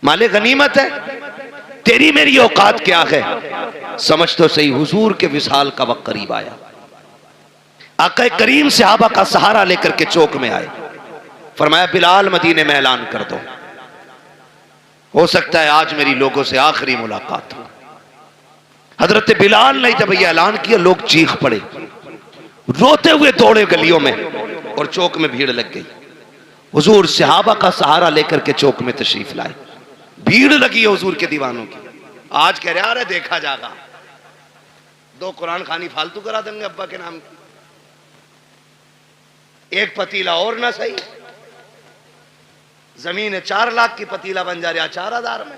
माले गनीमत है। तेरी मेरी औकात क्या है? समझ तो सही। हुजूर के विसाल का वक्त करीब आया, आका करीम सहाबा का सहारा लेकर के चौक में आए, फरमाया बिलाल मदीने में ऐलान कर दो, हो सकता है आज मेरी लोगों से आखिरी मुलाकात हो। हजरत बिलाल ने जब यह ऐलान किया, लोग चीख पड़े, रोते हुए दौड़े गलियों में और चौक में भीड़ लग गई। हुजूर सहाबा का सहारा लेकर के चौक में तशरीफ लाए, भीड़ लगी है हुजूर के दीवानों की। आज कह रहे अरे देखा जाएगा, 2 कुरान खानी फालतू करा देंगे अब्बा के नाम की, एक पतीला और ना सही, जमीन 4 लाख की पतीला बन जा रहा 4000 में।